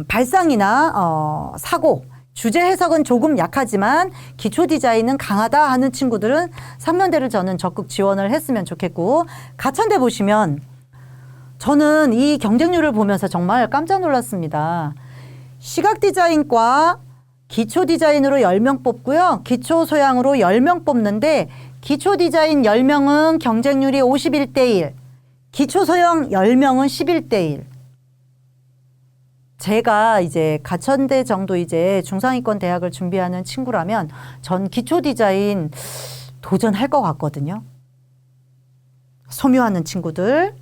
발상이나 사고, 주제 해석은 조금 약하지만 기초 디자인은 강하다 하는 친구들은 상명대를 저는 적극 지원을 했으면 좋겠고, 가천대 보시면 저는 이 경쟁률을 보면서 정말 깜짝 놀랐습니다. 시각 디자인과 기초 디자인으로 10명 뽑고요. 기초 소양으로 10명 뽑는데 기초 디자인 10명은 경쟁률이 51대 1, 기초 소양 10명은 11대 1. 제가 이제 가천대 정도 이제 중상위권 대학을 준비하는 친구라면 전 기초 디자인 도전할 것 같거든요. 소묘하는 친구들,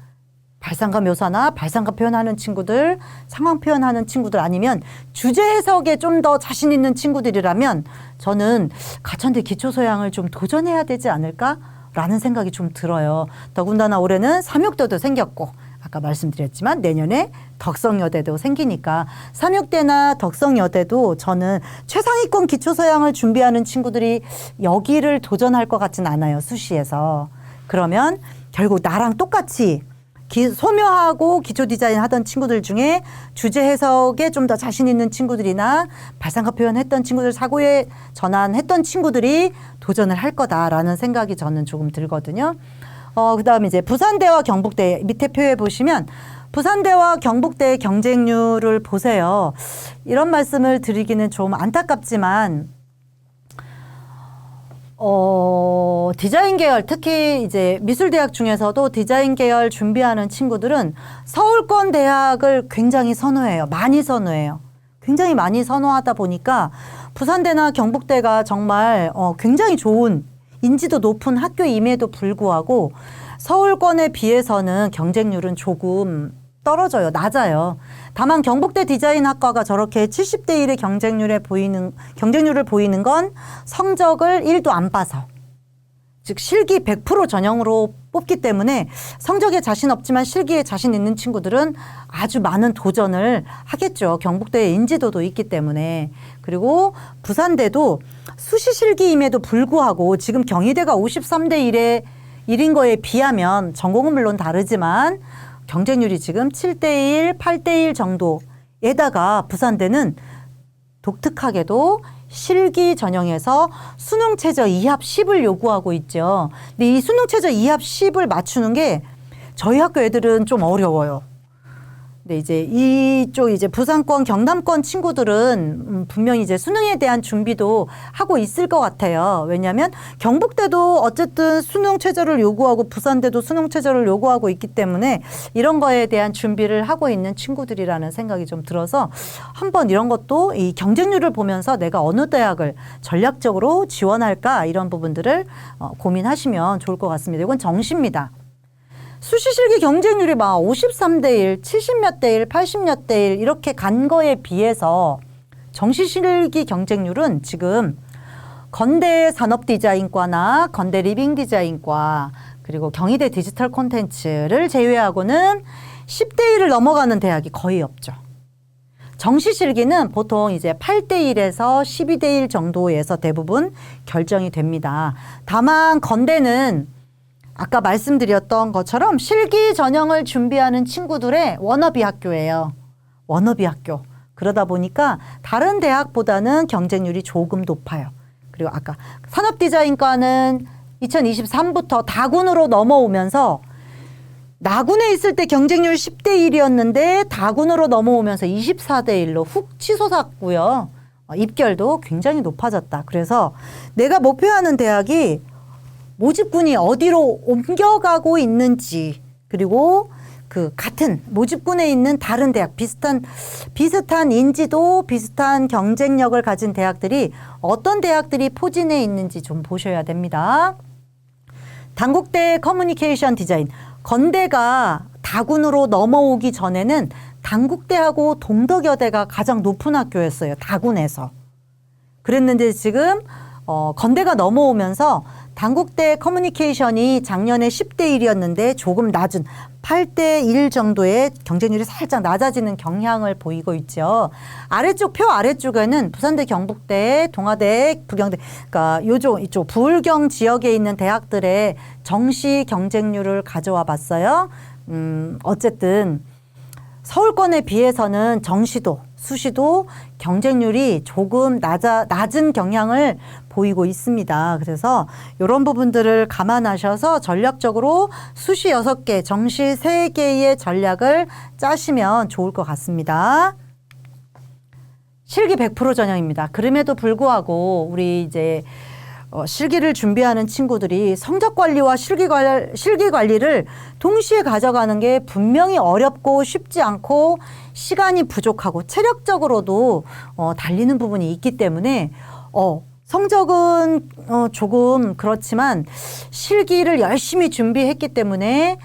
발상과 묘사나 발상과 표현하는 친구들, 상황 표현하는 친구들 아니면 주제 해석에 좀 더 자신 있는 친구들이라면 저는 가천대 기초소양을 좀 도전해야 되지 않을까라는 생각이 좀 들어요. 더군다나 올해는 삼육대도 생겼고 아까 말씀드렸지만 내년에 덕성여대도 생기니까 삼육대나 덕성여대도 저는 최상위권 기초소양을 준비하는 친구들이 여기를 도전할 것 같진 않아요. 수시에서. 그러면 결국 나랑 똑같이 소묘하고 기초 디자인 하던 친구들 중에 주제 해석에 좀 더 자신 있는 친구들이나 발상과 표현했던 친구들, 사고에 전환했던 친구들이 도전을 할 거다라는 생각이 저는 조금 들거든요. 그다음에 이제 부산대와 경북대 밑에 표에 보시면 부산대와 경북대의 경쟁률을 보세요. 이런 말씀을 드리기는 좀 안타깝지만 디자인 계열, 특히 이제 미술대학 중에서도 디자인 계열 준비하는 친구들은 서울권 대학을 굉장히 선호해요. 많이 선호해요. 굉장히 많이 선호하다 보니까 부산대나 경북대가 정말 굉장히 좋은 인지도 높은 학교임에도 불구하고 서울권에 비해서는 경쟁률은 조금 떨어져요. 낮아요. 다만 경북대 디자인학과가 저렇게 70대 1의 경쟁률을 보이는 건 성적을 1도 안 봐서, 즉 실기 100% 전형으로 뽑기 때문에 성적에 자신 없지만 실기에 자신 있는 친구들은 아주 많은 도전을 하겠죠. 경북대의 인지도도 있기 때문에. 그리고 부산대도 수시 실기임에도 불구하고 지금 경희대가 53대 1인 거에 비하면 전공은 물론 다르지만 경쟁률이 지금 7대 1, 8대 1 정도에다가 부산대는 독특하게도 실기 전형에서 수능 최저 2합 10을 요구하고 있죠. 근데 이 수능 최저 2합 10을 맞추는 게 저희 학교 애들은 좀 어려워요. 근데 이제 이쪽 이제 부산권, 경남권 친구들은 분명히 이제 수능에 대한 준비도 하고 있을 것 같아요. 왜냐하면 경북대도 어쨌든 수능 최저를 요구하고 부산대도 수능 최저를 요구하고 있기 때문에 이런 거에 대한 준비를 하고 있는 친구들이라는 생각이 좀 들어서 한번 이런 것도 이 경쟁률을 보면서 내가 어느 대학을 전략적으로 지원할까 이런 부분들을 고민하시면 좋을 것 같습니다. 이건 정시입니다. 수시 실기 경쟁률이 막 53대 1, 70몇 대 1, 80몇 대 1 이렇게 간 거에 비해서 정시 실기 경쟁률은 지금 건대 산업디자인과나 건대 리빙디자인과 그리고 경희대 디지털 콘텐츠를 제외하고는 10대 1을 넘어가는 대학이 거의 없죠. 정시 실기는 보통 이제 8대 1에서 12대 1 정도에서 대부분 결정이 됩니다. 다만 건대는 아까 말씀드렸던 것처럼 실기 전형을 준비하는 친구들의 워너비 학교예요. 워너비 학교. 그러다 보니까 다른 대학보다는 경쟁률이 조금 높아요. 그리고 아까 산업디자인과는 2023부터 다군으로 넘어오면서 나군에 있을 때 경쟁률 10대 1이었는데 다군으로 넘어오면서 24대 1로 훅 치솟았고요. 입결도 굉장히 높아졌다. 그래서 내가 목표하는 대학이 모집군이 어디로 옮겨가고 있는지 그리고 그 같은 모집군에 있는 다른 대학 비슷한 인지도 비슷한 경쟁력을 가진 대학들이 어떤 대학들이 포진해 있는지 좀 보셔야 됩니다. 단국대 커뮤니케이션 디자인 건대가 다군으로 넘어오기 전에는 단국대하고 동덕여대가 가장 높은 학교였어요. 다군에서. 그랬는데 지금 건대가 넘어오면서 단국대 커뮤니케이션이 작년에 10대 1이었는데 조금 낮은 8대 1 정도의 경쟁률이 살짝 낮아지는 경향을 보이고 있죠. 표 아래쪽에는 부산대, 경북대, 동아대, 부경대, 그러니까 이쪽 부울경 지역에 있는 대학들의 정시 경쟁률을 가져와 봤어요. 어쨌든 서울권에 비해서는 정시도, 수시도 경쟁률이 조금 낮은 경향을 보이고 있습니다. 그래서 이런 부분들을 감안하셔서 전략적으로 수시 6개, 정시 3개의 전략을 짜시면 좋을 것 같습니다. 실기 100% 전형입니다. 그럼에도 불구하고 우리 이제 실기를 준비하는 친구들이 성적 관리와 실기 관리를 동시에 가져가는 게 분명히 어렵고 쉽지 않고 시간이 부족하고 체력적으로도 달리는 부분이 있기 때문에 성적은 조금 그렇지만 실기를 열심히 준비했기 때문에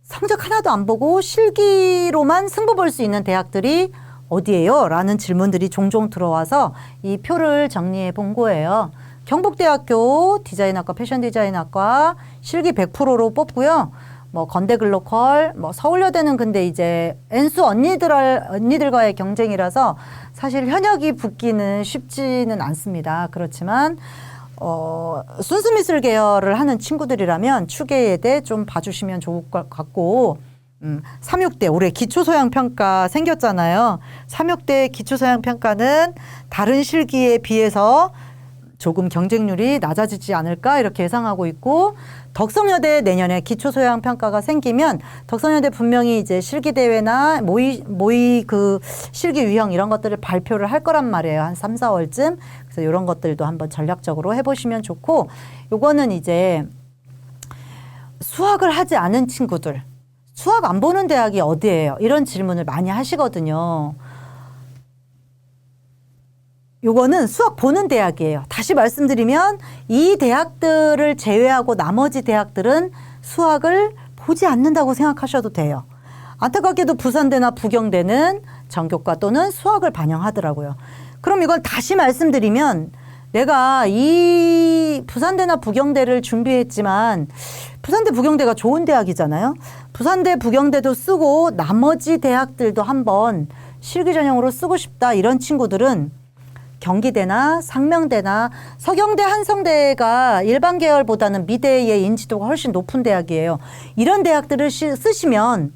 성적 하나도 안 보고 실기로만 승부 볼 수 있는 대학들이 어디예요? 라는 질문들이 종종 들어와서 이 표를 정리해 본 거예요. 경북대학교 디자인학과, 패션디자인학과 실기 100%로 뽑고요. 건대 글로컬, 서울여대는 근데 이제 N수 언니들과의 경쟁이라서 사실 현역이 붙기는 쉽지는 않습니다. 그렇지만 순수미술 계열을 하는 친구들이라면 추계예대 좀 봐주시면 좋을 것 같고 3.6대 올해 기초소양평가 생겼잖아요. 3.6대 기초소양평가는 다른 실기에 비해서 조금 경쟁률이 낮아지지 않을까 이렇게 예상하고 있고 덕성여대 내년에 기초소양평가가 생기면 덕성여대 분명히 이제 실기대회나 모의 그 실기 유형 이런 것들을 발표를 할 거란 말이에요. 한 3, 4월쯤. 그래서 이런 것들도 한번 전략적으로 해보시면 좋고 요거는 이제 수학을 하지 않은 친구들 수학 안 보는 대학이 어디예요? 이런 질문을 많이 하시거든요. 요거는 수학 보는 대학이에요. 다시 말씀드리면 이 대학들을 제외하고 나머지 대학들은 수학을 보지 않는다고 생각하셔도 돼요. 안타깝게도 부산대나 부경대는 전교과 또는 수학을 반영하더라고요. 그럼 이걸 다시 말씀드리면 내가 이 부산대나 부경대를 준비했지만 부산대, 부경대가 좋은 대학이잖아요. 부산대, 부경대도 쓰고 나머지 대학들도 한번 실기 전형으로 쓰고 싶다 이런 친구들은 경기대나 상명대나 서경대, 한성대가 일반 계열보다는 미대의 인지도가 훨씬 높은 대학이에요. 이런 대학들을 쓰시면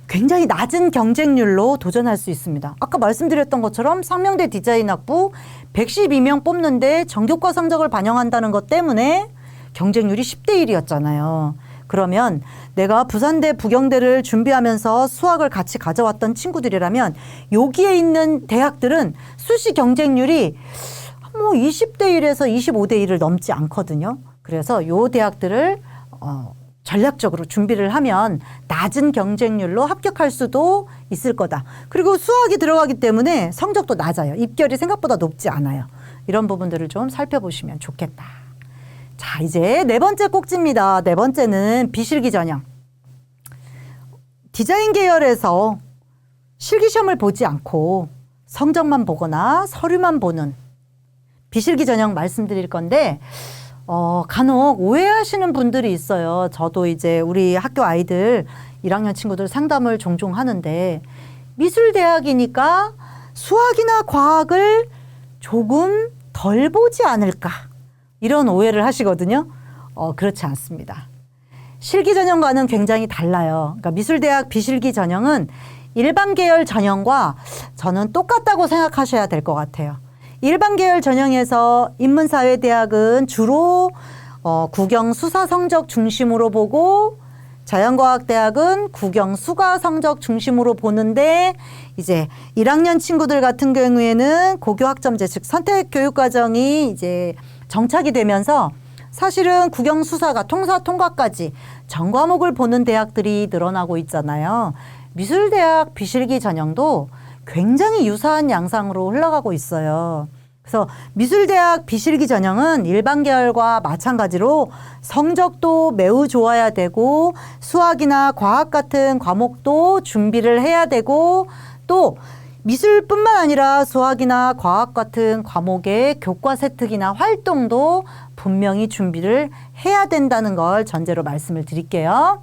굉장히 낮은 경쟁률로 도전할 수 있습니다. 아까 말씀드렸던 것처럼 상명대 디자인학부 112명 뽑는데 전교과 성적을 반영한다는 것 때문에 경쟁률이 10대 1이었잖아요. 그러면 내가 부산대, 부경대를 준비하면서 수학을 같이 가져왔던 친구들이라면 여기에 있는 대학들은 수시 경쟁률이 20대 1에서 25대 1을 넘지 않거든요. 그래서 요 대학들을 전략적으로 준비를 하면 낮은 경쟁률로 합격할 수도 있을 거다. 그리고 수학이 들어가기 때문에 성적도 낮아요. 입결이 생각보다 높지 않아요. 이런 부분들을 좀 살펴보시면 좋겠다. 자, 이제 네 번째 꼭지입니다. 네 번째는 비실기 전형. 디자인 계열에서 실기시험을 보지 않고 성적만 보거나 서류만 보는 비실기 전형 말씀드릴 건데 간혹 오해하시는 분들이 있어요. 저도 이제 우리 학교 아이들 1학년 친구들 상담을 종종 하는데 미술대학이니까 수학이나 과학을 조금 덜 보지 않을까 이런 오해를 하시거든요. 그렇지 않습니다. 실기 전형과는 굉장히 달라요. 그러니까 미술대학 비실기 전형은 일반 계열 전형과 저는 똑같다고 생각하셔야 될 것 같아요. 일반 계열 전형에서 인문사회대학은 주로 국영 수사 성적 중심으로 보고 자연과학대학은 국영 수가 성적 중심으로 보는데 이제 1학년 친구들 같은 경우에는 고교학점제 즉 선택교육과정이 이제 정착이 되면서 사실은 국영 수사가 통사 통과까지 전 과목을 보는 대학들이 늘어나고 있잖아요. 미술대학 비실기 전형도 굉장히 유사한 양상으로 흘러가고 있어요. 그래서 미술대학 비실기 전형은 일반 계열과 마찬가지로 성적도 매우 좋아야 되고 수학이나 과학 같은 과목도 준비를 해야 되고 또 미술뿐만 아니라 수학이나 과학 같은 과목의 교과 세특이나 활동도 분명히 준비를 해야 된다는 걸 전제로 말씀을 드릴게요.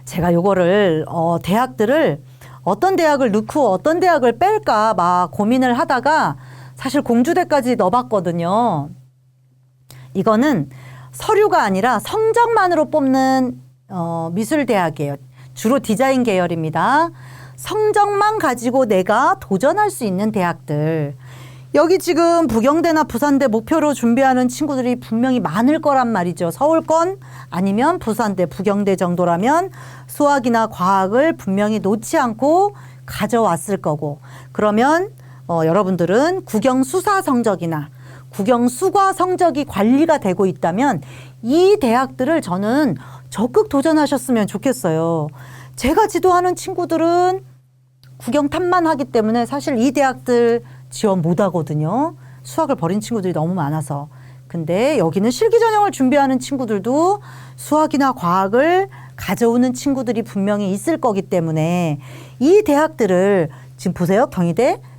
제가 요거를 대학들을 어떤 대학을 넣고 어떤 대학을 뺄까 막 고민을 하다가 사실 공주대까지 넣어봤거든요. 이거는 서류가 아니라 성적만으로 뽑는 미술대학이에요. 주로 디자인 계열입니다. 성적만 가지고 내가 도전할 수 있는 대학들. 여기 지금 부경대나 부산대 목표로 준비하는 친구들이 분명히 많을 거란 말이죠. 서울권 아니면 부산대, 부경대 정도라면 수학이나 과학을 분명히 놓지 않고 가져왔을 거고 그러면 여러분들은 국영 수사 성적이나 국영 수과 성적이 관리가 되고 있다면 이 대학들을 저는 적극 도전하셨으면 좋겠어요. 제가 지도하는 친구들은 국영 탐만 하기 때문에 사실 이 대학들 지원 못 하거든요. 수학을 버린 친구들이 너무 많아서. 근데 여기는 실기 전형을 준비하는 친구들도 수학이나 과학을 가져오는 친구들이 분명히 있을 거기 때문에 이 대학들을 지금 보세요.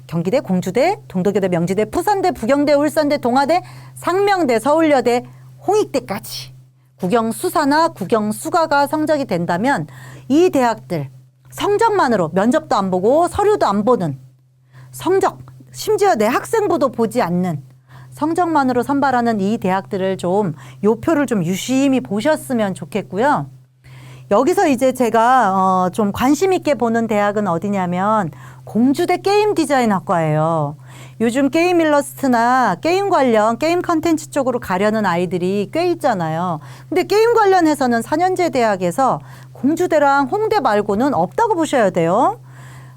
경기대, 공주대, 동덕여대, 명지대, 부산대, 부경대, 울산대, 동아대, 상명대, 서울여대, 홍익대까지 국영 수사나 국영 수가가 성적이 된다면 이 대학들 성적만으로 면접도 안 보고 서류도 안 보는 성적 심지어 내 학생부도 보지 않는 성적만으로 선발하는 이 대학들을 좀 요 표를 좀 유심히 보셨으면 좋겠고요. 여기서 이제 제가 좀 관심 있게 보는 대학은 어디냐면 공주대 게임 디자인 학과예요. 요즘 게임 일러스트나 게임 관련 게임 컨텐츠 쪽으로 가려는 아이들이 꽤 있잖아요. 근데 게임 관련해서는 4년제 대학에서 공주대랑 홍대 말고는 없다고 보셔야 돼요.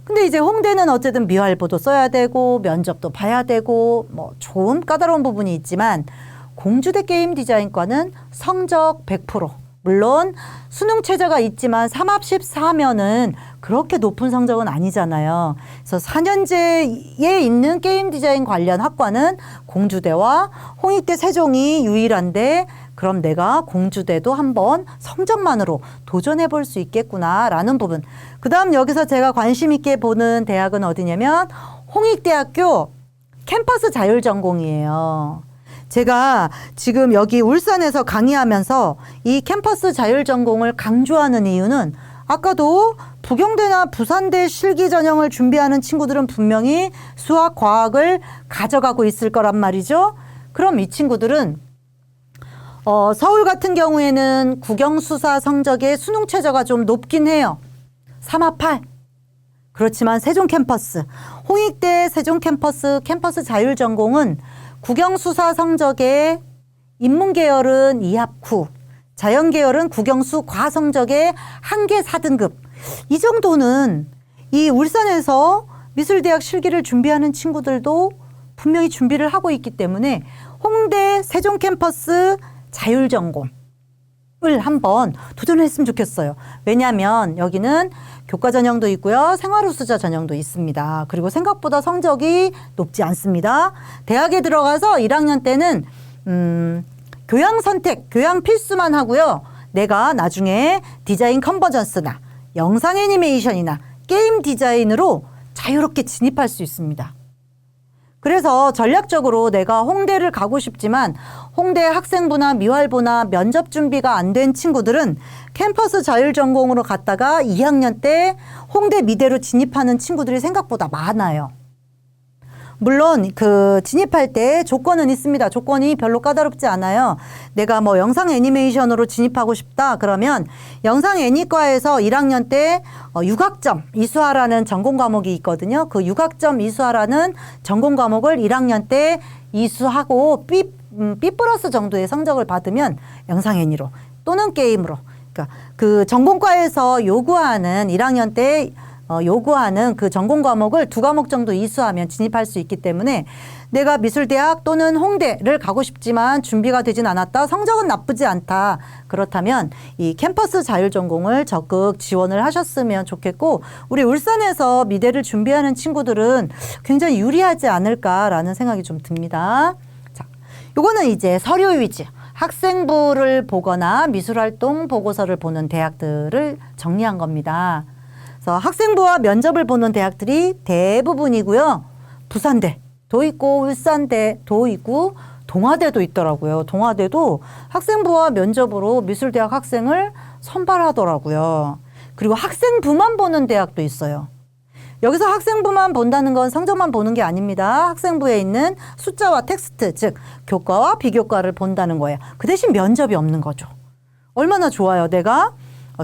근데 이제 홍대는 어쨌든 미활보도 써야 되고 면접도 봐야 되고 뭐 좀 까다로운 부분이 있지만 공주대 게임 디자인과는 성적 100%. 물론 수능 최저가 있지만 3합14 하면은 그렇게 높은 성적은 아니잖아요. 그래서 4년제에 있는 게임 디자인 관련 학과는 공주대와 홍익대 세종이 유일한데 그럼 내가 공주대도 한번 성적만으로 도전해 볼 수 있겠구나라는 부분. 그 다음 여기서 제가 관심 있게 보는 대학은 어디냐면 홍익대학교 캠퍼스 자율전공이에요. 제가 지금 여기 울산에서 강의하면서 이 캠퍼스 자율전공을 강조하는 이유는 아까도 부경대나 부산대 실기 전형을 준비하는 친구들은 분명히 수학, 과학을 가져가고 있을 거란 말이죠. 그럼 이 친구들은 서울 같은 경우에는 국영수사 성적의 수능 최저가 좀 높긴 해요. 3합 8. 그렇지만 세종 캠퍼스, 홍익대 세종 캠퍼스 자율전공은 국영수사 성적의 인문계열은 2합 9, 자연계열은 국영수 과성적의 한계 4등급. 이 정도는 이 울산에서 미술대학 실기를 준비하는 친구들도 분명히 준비를 하고 있기 때문에 홍대 세종 캠퍼스 자율전공을 한번 도전했으면 좋겠어요. 왜냐하면 여기는 교과 전형도 있고요. 생활우수자 전형도 있습니다. 그리고 생각보다 성적이 높지 않습니다. 대학에 들어가서 1학년 때는 교양 선택, 교양 필수만 하고요. 내가 나중에 디자인 컨버전스나 영상 애니메이션이나 게임 디자인으로 자유롭게 진입할 수 있습니다. 그래서 전략적으로 내가 홍대를 가고 싶지만 홍대 학생부나 미활부나 면접 준비가 안 된 친구들은 캠퍼스 자율전공으로 갔다가 2학년 때 홍대 미대로 진입하는 친구들이 생각보다 많아요. 물론 그 진입할 때 조건은 있습니다. 조건이 별로 까다롭지 않아요. 내가 뭐 영상 애니메이션으로 진입하고 싶다 그러면 영상 애니과에서 1학년 때 육학점 이수하라는 전공 과목이 있거든요. 그 육학점 이수하라는 전공 과목을 1학년 때 이수하고 B 플러스 정도의 성적을 받으면 영상 애니로 또는 게임으로, 그러니까 그 전공과에서 요구하는 1학년 때 요구하는 그 전공 과목을 2과목 정도 이수하면 진입할 수 있기 때문에 내가 미술대학 또는 홍대를 가고 싶지만 준비가 되진 않았다. 성적은 나쁘지 않다. 그렇다면 이 캠퍼스 자율전공을 적극 지원을 하셨으면 좋겠고, 우리 울산에서 미대를 준비하는 친구들은 굉장히 유리하지 않을까라는 생각이 좀 듭니다. 자, 요거는 이제 서류 위주. 학생부를 보거나 미술활동 보고서를 보는 대학들을 정리한 겁니다. 그래서 학생부와 면접을 보는 대학들이 대부분이고요. 부산대도 있고 울산대도 있고 동아대도 있더라고요. 동아대도 학생부와 면접으로 미술대학 학생을 선발하더라고요. 그리고 학생부만 보는 대학도 있어요. 여기서 학생부만 본다는 건 성적만 보는 게 아닙니다. 학생부에 있는 숫자와 텍스트, 즉 교과와 비교과를 본다는 거예요. 그 대신 면접이 없는 거죠. 얼마나 좋아요. 내가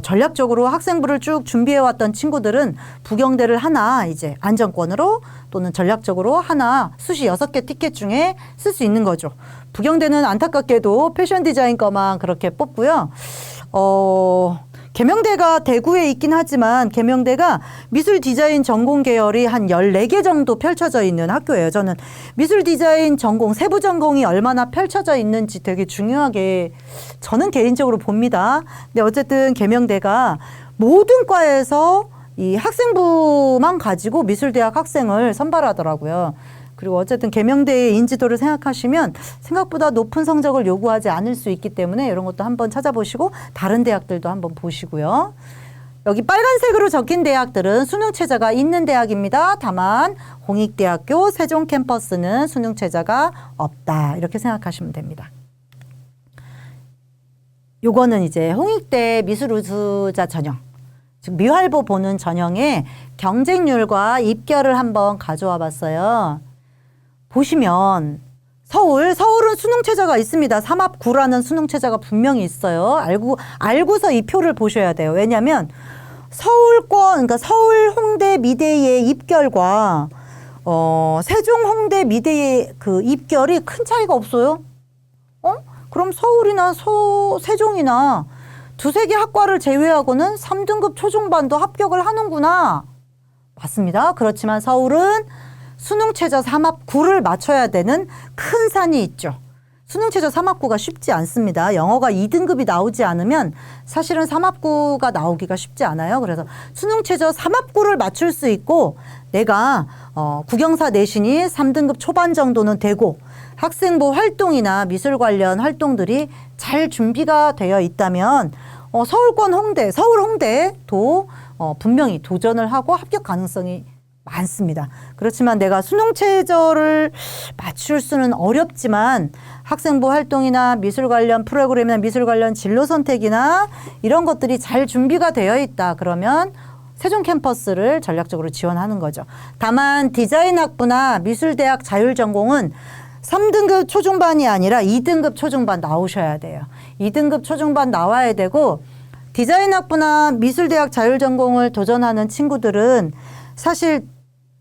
전략적으로 학생부를 쭉 준비해왔던 친구들은 부경대를 하나 이제 안정권으로 또는 전략적으로 하나 수시 6개 티켓 중에 쓸 수 있는 거죠. 부경대는 안타깝게도 패션 디자인 거만 그렇게 뽑고요. 계명대가 대구에 있긴 하지만 계명대가 미술 디자인 전공 계열이 한 14개 정도 펼쳐져 있는 학교예요. 저는 미술 디자인 전공, 세부 전공이 얼마나 펼쳐져 있는지 되게 중요하게 저는 개인적으로 봅니다. 근데 어쨌든 계명대가 모든 과에서 이 학생부만 가지고 미술대학 학생을 선발하더라고요. 그리고 어쨌든 계명대의 인지도를 생각하시면 생각보다 높은 성적을 요구하지 않을 수 있기 때문에 이런 것도 한번 찾아보시고 다른 대학들도 한번 보시고요. 여기 빨간색으로 적힌 대학들은 수능체제가 있는 대학입니다. 다만 홍익대학교 세종 캠퍼스는 수능체제가 없다. 이렇게 생각하시면 됩니다. 요거는 이제 홍익대 미술우수자 전형, 즉 미활보 보는 전형의 경쟁률과 입결을 한번 가져와 봤어요. 보시면 서울은 수능체제가 있습니다. 삼합구라는 수능체제가 분명히 있어요. 알고서 이 표를 보셔야 돼요. 왜냐하면 그러니까 서울 홍대 미대의 입결과 세종 홍대 미대의 그 입결이 큰 차이가 없어요. 그럼 서울이나 세종이나 두세 개 학과를 제외하고는 3등급 초중반도 합격을 하는구나. 맞습니다. 그렇지만 서울은 수능최저 3합9를 맞춰야 되는 큰 산이 있죠. 수능최저 3합9가 쉽지 않습니다. 영어가 2등급이 나오지 않으면 사실은 3합9가 나오기가 쉽지 않아요. 그래서 수능최저 3합9를 맞출 수 있고 내가 국영사 내신이 3등급 초반 정도는 되고 학생부 활동이나 미술 관련 활동들이 잘 준비가 되어 있다면 서울권 홍대, 서울 홍대도 분명히 도전을 하고 합격 가능성이 많습니다. 그렇지만 내가 수능 최저를 맞출 수는 어렵지만 학생부 활동이나 미술 관련 프로그램이나 미술 관련 진로 선택이나 이런 것들이 잘 준비가 되어 있다. 그러면 세종 캠퍼스를 전략적으로 지원하는 거죠. 다만 디자인학부나 미술대학 자율전공은 3등급 초중반이 아니라 2등급 초중반 나오셔야 돼요. 2등급 초중반 나와야 되고 디자인학부나 미술대학 자율전공을 도전하는 친구들은 사실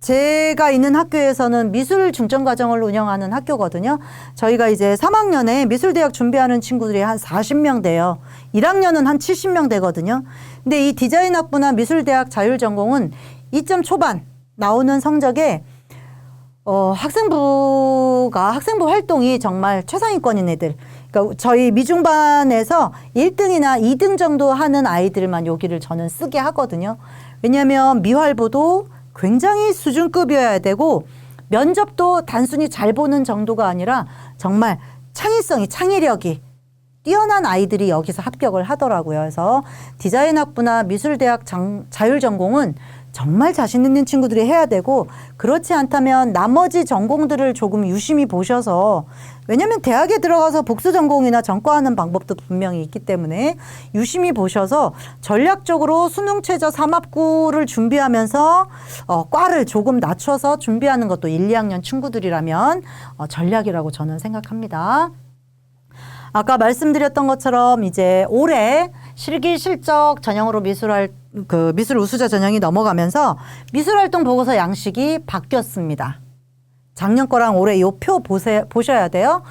제가 있는 학교에서는 미술 중점과정을 운영하는 학교거든요. 저희가 이제 3학년에 미술대학 준비하는 친구들이 한 40명 돼요. 1학년은 한 70명 되거든요. 근데 이 디자인학부나 미술대학 자율전공은 2점 초반 나오는 성적에 학생부 활동이 정말 최상위권인 애들. 그러니까 저희 미중반에서 1등이나 2등 정도 하는 아이들만 여기를 저는 쓰게 하거든요. 왜냐하면 미활보도 굉장히 수준급이어야 되고 면접도 단순히 잘 보는 정도가 아니라 정말 창의력이 뛰어난 아이들이 여기서 합격을 하더라고요. 그래서 디자인학부나 미술대학 자율전공은 정말 자신 있는 친구들이 해야 되고, 그렇지 않다면 나머지 전공들을 조금 유심히 보셔서, 왜냐면 대학에 들어가서 복수 전공이나 전과하는 방법도 분명히 있기 때문에 유심히 보셔서 전략적으로 수능 최저 3합구를 준비하면서 과를 조금 낮춰서 준비하는 것도 1, 2학년 친구들이라면 전략이라고 저는 생각합니다. 아까 말씀드렸던 것처럼 이제 올해 실기 실적 전형으로 미술 우수자 전형이 넘어가면서 미술활동 보고서 양식이 바뀌었습니다. 작년 거랑 올해 요 표 보셔야 돼요.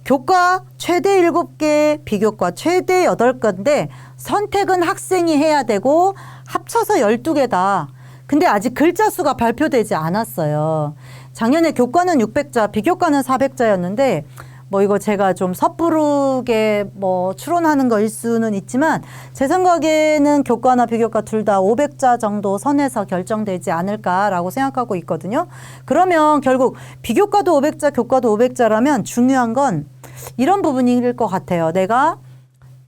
교과 최대 7개, 비교과 최대 8개인데 선택은 학생이 해야 되고 합쳐서 12개다. 근데 아직 글자 수가 발표되지 않았어요. 작년에 교과는 600자, 비교과는 400자였는데 뭐 이거 제가 좀 섣부르게 뭐 추론하는 거일 수는 있지만 제 생각에는 교과나 비교과 둘 다 500자 정도 선에서 결정되지 않을까라고 생각하고 있거든요. 그러면 결국 비교과도 500자, 교과도 500자라면 중요한 건 이런 부분일 것 같아요. 내가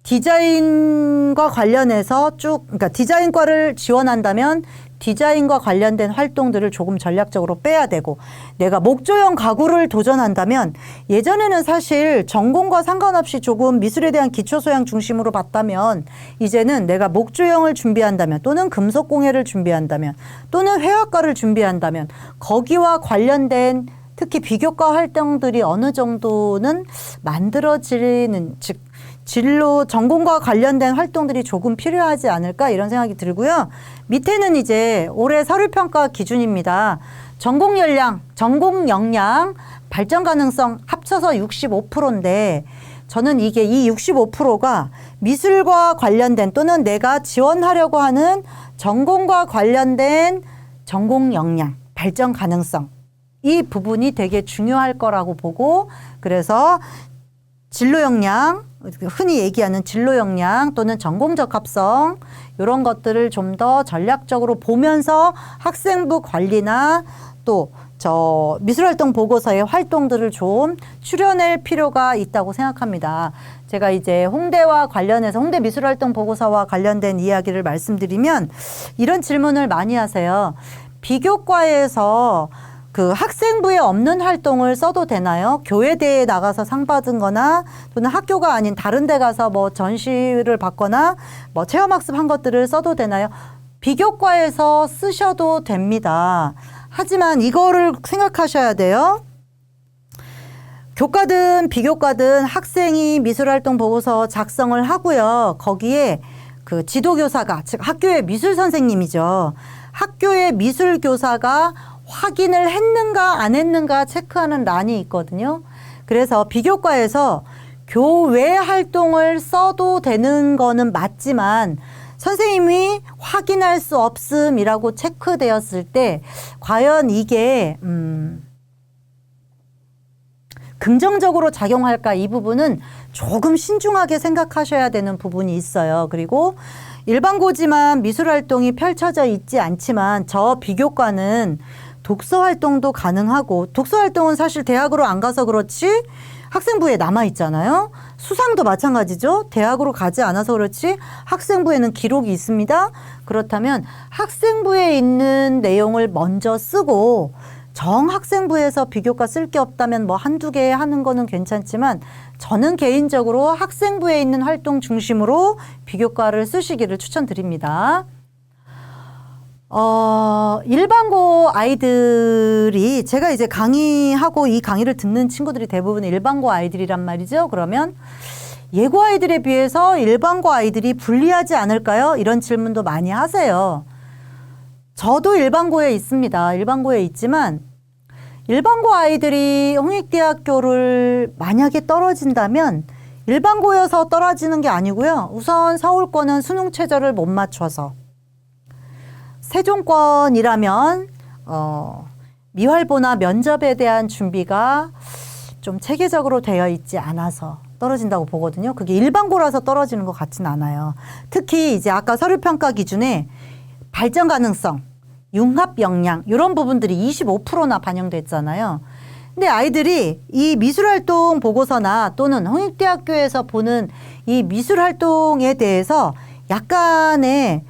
디자인과 관련해서 그러니까 디자인과를 지원한다면 디자인과 관련된 활동들을 조금 전략적으로 빼야 되고, 내가 목조형 가구를 도전한다면 예전에는 사실 전공과 상관없이 조금 미술에 대한 기초소양 중심으로 봤다면 이제는 내가 목조형을 준비한다면 또는 금속공예를 준비한다면 또는 회화과를 준비한다면 거기와 관련된 특히 비교과 활동들이 어느 정도는 만들어지는, 즉 진로 전공과 관련된 활동들이 조금 필요하지 않을까 이런 생각이 들고요. 밑에는 이제 올해 서류평가 기준입니다. 전공 역량, 발전 가능성 합쳐서 65%인데 저는 이게 이 65%가 미술과 관련된 또는 내가 지원하려고 하는 전공과 관련된 전공 역량, 발전 가능성 이 부분이 되게 중요할 거라고 보고, 그래서 진로 역량, 흔히 얘기하는 진로 역량 또는 전공 적합성 이런 것들을 좀 더 전략적으로 보면서 학생부 관리나 또 저 미술활동 보고서의 활동들을 좀 추려낼 필요가 있다고 생각합니다. 제가 이제 홍대와 관련해서 홍대 미술활동 보고서와 관련된 이야기를 말씀드리면 이런 질문을 많이 하세요. 비교과에서 그 학생부에 없는 활동을 써도 되나요? 교회대회에 나가서 상 받은 거나 또는 학교가 아닌 다른 데 가서 뭐 전시를 받거나 뭐 체험학습 한 것들을 써도 되나요? 비교과에서 쓰셔도 됩니다. 하지만 이거를 생각하셔야 돼요. 교과든 비교과든 학생이 미술활동 보고서 작성을 하고요. 거기에 그 지도교사가, 즉 학교의 미술 선생님이죠. 학교의 미술교사가 확인을 했는가 안 했는가 체크하는 란이 있거든요. 그래서 비교과에서 교외 활동을 써도 되는 거는 맞지만 선생님이 확인할 수 없음이라고 체크되었을 때 과연 이게 긍정적으로 작용할까, 이 부분은 조금 신중하게 생각하셔야 되는 부분이 있어요. 그리고 일반고지만 미술활동이 펼쳐져 있지 않지만 저 비교과는 독서활동도 가능하고, 독서활동은 사실 대학으로 안 가서 그렇지 학생부에 남아있잖아요. 수상도 마찬가지죠. 대학으로 가지 않아서 그렇지 학생부에는 기록이 있습니다. 그렇다면 학생부에 있는 내용을 먼저 쓰고, 정학생부에서 비교과 쓸 게 없다면 뭐 한두 개 하는 거는 괜찮지만 저는 개인적으로 학생부에 있는 활동 중심으로 비교과를 쓰시기를 추천드립니다. 일반고 아이들이, 제가 이제 강의하고 이 강의를 듣는 친구들이 대부분 일반고 아이들이란 말이죠. 그러면 예고 아이들에 비해서 일반고 아이들이 불리하지 않을까요? 이런 질문도 많이 하세요. 저도 일반고에 있습니다. 일반고에 있지만 일반고 아이들이 홍익대학교를 만약에 떨어진다면 일반고여서 떨어지는 게 아니고요. 우선 서울권은 수능 최저를 못 맞춰서, 세종권이라면 미활보나 면접에 대한 준비가 좀 체계적으로 되어 있지 않아서 떨어진다고 보거든요. 그게 일반고라서 떨어지는 것 같진 않아요. 특히 이제 아까 서류평가 기준에 발전 가능성, 융합 역량 이런 부분들이 25%나 반영됐잖아요. 근데 아이들이 이 미술활동 보고서나 또는 홍익대학교에서 보는 이 미술활동에 대해서 약간의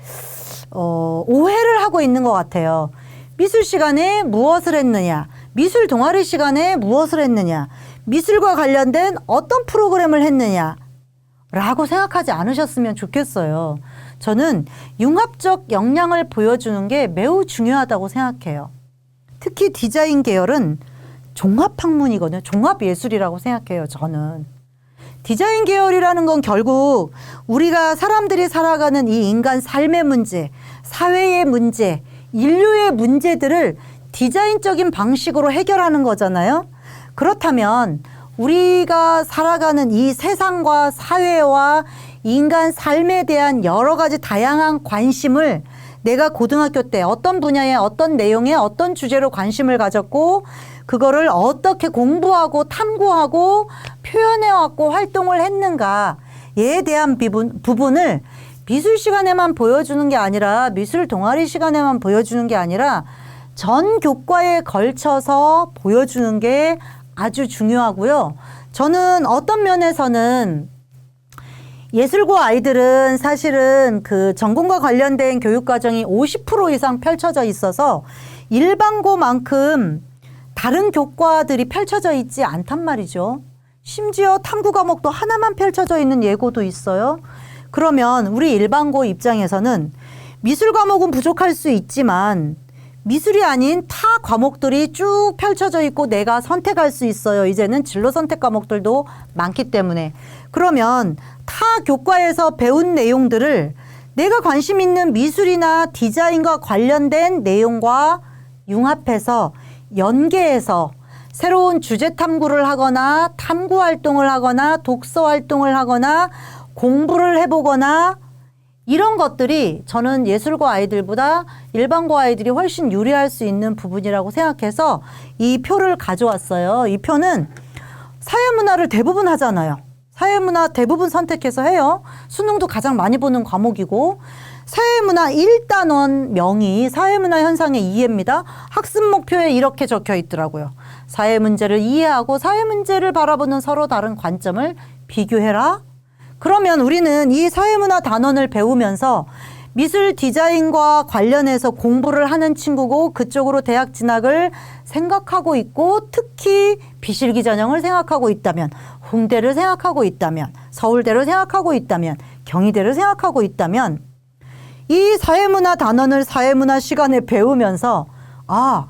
오해를 하고 있는 것 같아요. 미술 시간에 무엇을 했느냐, 미술 동아리 시간에 무엇을 했느냐, 미술과 관련된 어떤 프로그램을 했느냐 라고 생각하지 않으셨으면 좋겠어요. 저는 융합적 역량을 보여주는 게 매우 중요하다고 생각해요. 특히 디자인 계열은 종합학문이거든요. 종합예술이라고 생각해요, 저는. 디자인 계열이라는 건 결국 우리가 사람들이 살아가는 이 인간 삶의 문제, 사회의 문제, 인류의 문제들을 디자인적인 방식으로 해결하는 거잖아요. 그렇다면 우리가 살아가는 이 세상과 사회와 인간 삶에 대한 여러 가지 다양한 관심을 내가 고등학교 때 어떤 분야에 어떤 내용에 어떤 주제로 관심을 가졌고 그거를 어떻게 공부하고 탐구하고 표현해왔고 활동을 했는가에 대한 부분을 미술 시간에만 보여주는 게 아니라 미술 동아리 시간에만 보여주는 게 아니라 전 교과에 걸쳐서 보여주는 게 아주 중요하고요. 저는 어떤 면에서는 예술고 아이들은 사실은 그 전공과 관련된 교육과정이 50% 이상 펼쳐져 있어서 일반고만큼 다른 교과들이 펼쳐져 있지 않단 말이죠. 심지어 탐구 과목도 하나만 펼쳐져 있는 예고도 있어요. 그러면 우리 일반고 입장에서는 미술 과목은 부족할 수 있지만 미술이 아닌 타 과목들이 쭉 펼쳐져 있고 내가 선택할 수 있어요. 이제는 진로 선택 과목들도 많기 때문에. 그러면 타 교과에서 배운 내용들을 내가 관심 있는 미술이나 디자인과 관련된 내용과 융합해서 연계해서 새로운 주제 탐구를 하거나 탐구 활동을 하거나 독서 활동을 하거나 공부를 해보거나 이런 것들이 저는 예술고 아이들보다 일반고 아이들이 훨씬 유리할 수 있는 부분이라고 생각해서 이 표를 가져왔어요. 이 표는 사회문화를 대부분 하잖아요. 사회문화 대부분 선택해서 해요. 수능도 가장 많이 보는 과목이고 사회문화 1단원 명이 사회문화 현상의 이해입니다. 학습 목표에 이렇게 적혀 있더라고요. 사회 문제를 이해하고 사회 문제를 바라보는 서로 다른 관점을 비교해라. 그러면 우리는 이 사회문화 단원을 배우면서 미술 디자인과 관련해서 공부를 하는 친구고 그쪽으로 대학 진학을 생각하고 있고 특히 비실기 전형을 생각하고 있다면 홍대를 생각하고 있다면 서울대를 생각하고 있다면 경희대를 생각하고 있다면 이 사회문화 단원을 사회문화 시간에 배우면서 아,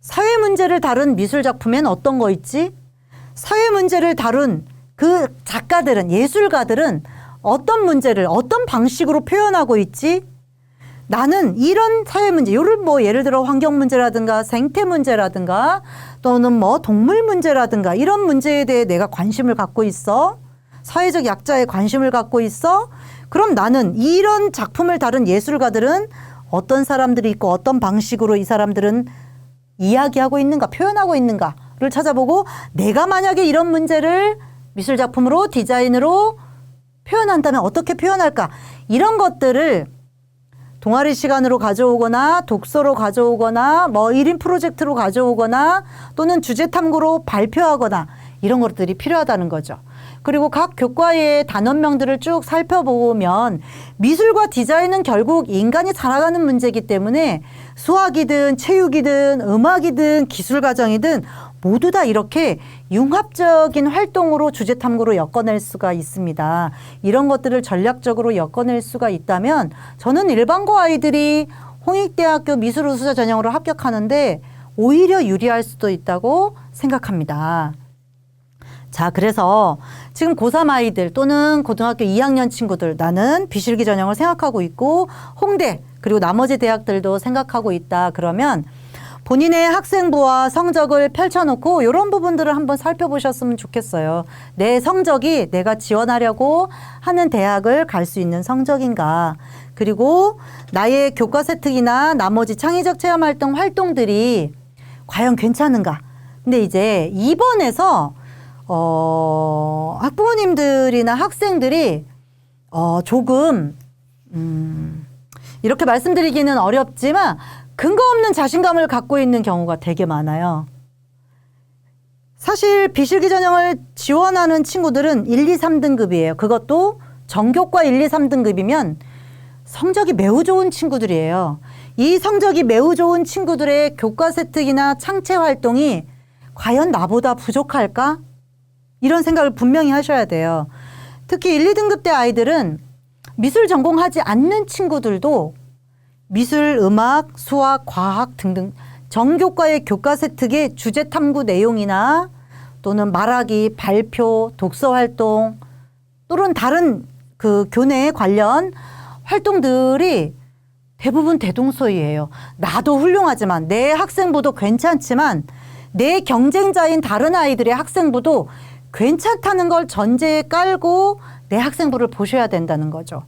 사회 문제를 다룬 미술 작품엔 어떤 거 있지? 사회 문제를 다룬 그 작가들은 예술가들은 어떤 문제를 어떤 방식으로 표현하고 있지? 나는 이런 사회 문제, 요를 뭐 예를 들어 환경 문제라든가 생태 문제라든가 또는 뭐 동물 문제라든가 이런 문제에 대해 내가 관심을 갖고 있어. 사회적 약자에 관심을 갖고 있어. 그럼 나는 이런 작품을 다룬 예술가들은 어떤 사람들이 있고 어떤 방식으로 이 사람들은 이야기하고 있는가, 표현하고 있는가를 찾아보고 내가 만약에 이런 문제를 미술 작품으로 디자인으로 표현한다면 어떻게 표현할까? 이런 것들을 동아리 시간으로 가져오거나 독서로 가져오거나 뭐 1인 프로젝트로 가져오거나 또는 주제 탐구로 발표하거나 이런 것들이 필요하다는 거죠. 그리고 각 교과의 단원명들을 쭉 살펴보면 미술과 디자인은 결국 인간이 살아가는 문제이기 때문에 수학이든 체육이든 음악이든 기술과정이든 모두 다 이렇게 융합적인 활동으로 주제 탐구로 엮어낼 수가 있습니다. 이런 것들을 전략적으로 엮어낼 수가 있다면 저는 일반고 아이들이 홍익대학교 미술우수자 전형으로 합격하는데 오히려 유리할 수도 있다고 생각합니다. 자, 그래서 지금 고3 아이들 또는 고등학교 2학년 친구들 나는 비실기 전형을 생각하고 있고 홍대 그리고 나머지 대학들도 생각하고 있다. 그러면 본인의 학생부와 성적을 펼쳐놓고 이런 부분들을 한번 살펴보셨으면 좋겠어요. 내 성적이 내가 지원하려고 하는 대학을 갈 수 있는 성적인가. 그리고 나의 교과 세특이나 나머지 창의적 체험활동 활동들이 과연 괜찮은가. 근데 이제 2번에서 학부모님들이나 학생들이 조금 이렇게 말씀드리기는 어렵지만 근거 없는 자신감을 갖고 있는 경우가 되게 많아요. 사실 비실기 전형을 지원하는 친구들은 1, 2, 3등급이에요. 그것도 전교과 1, 2, 3등급이면 성적이 매우 좋은 친구들이에요. 이 성적이 매우 좋은 친구들의 교과 세특이나 창체 활동이 과연 나보다 부족할까? 이런 생각을 분명히 하셔야 돼요. 특히 1, 2등급 대 아이들은 미술 전공하지 않는 친구들도 미술, 음악, 수학, 과학 등등 전교과의 교과 세특의 주제 탐구 내용이나 또는 말하기, 발표, 독서 활동 또는 다른 그 교내 관련 활동들이 대부분 대동소이해요. 나도 훌륭하지만 내 학생부도 괜찮지만 내 경쟁자인 다른 아이들의 학생부도 괜찮다는 걸 전제에 깔고 내 학생부를 보셔야 된다는 거죠.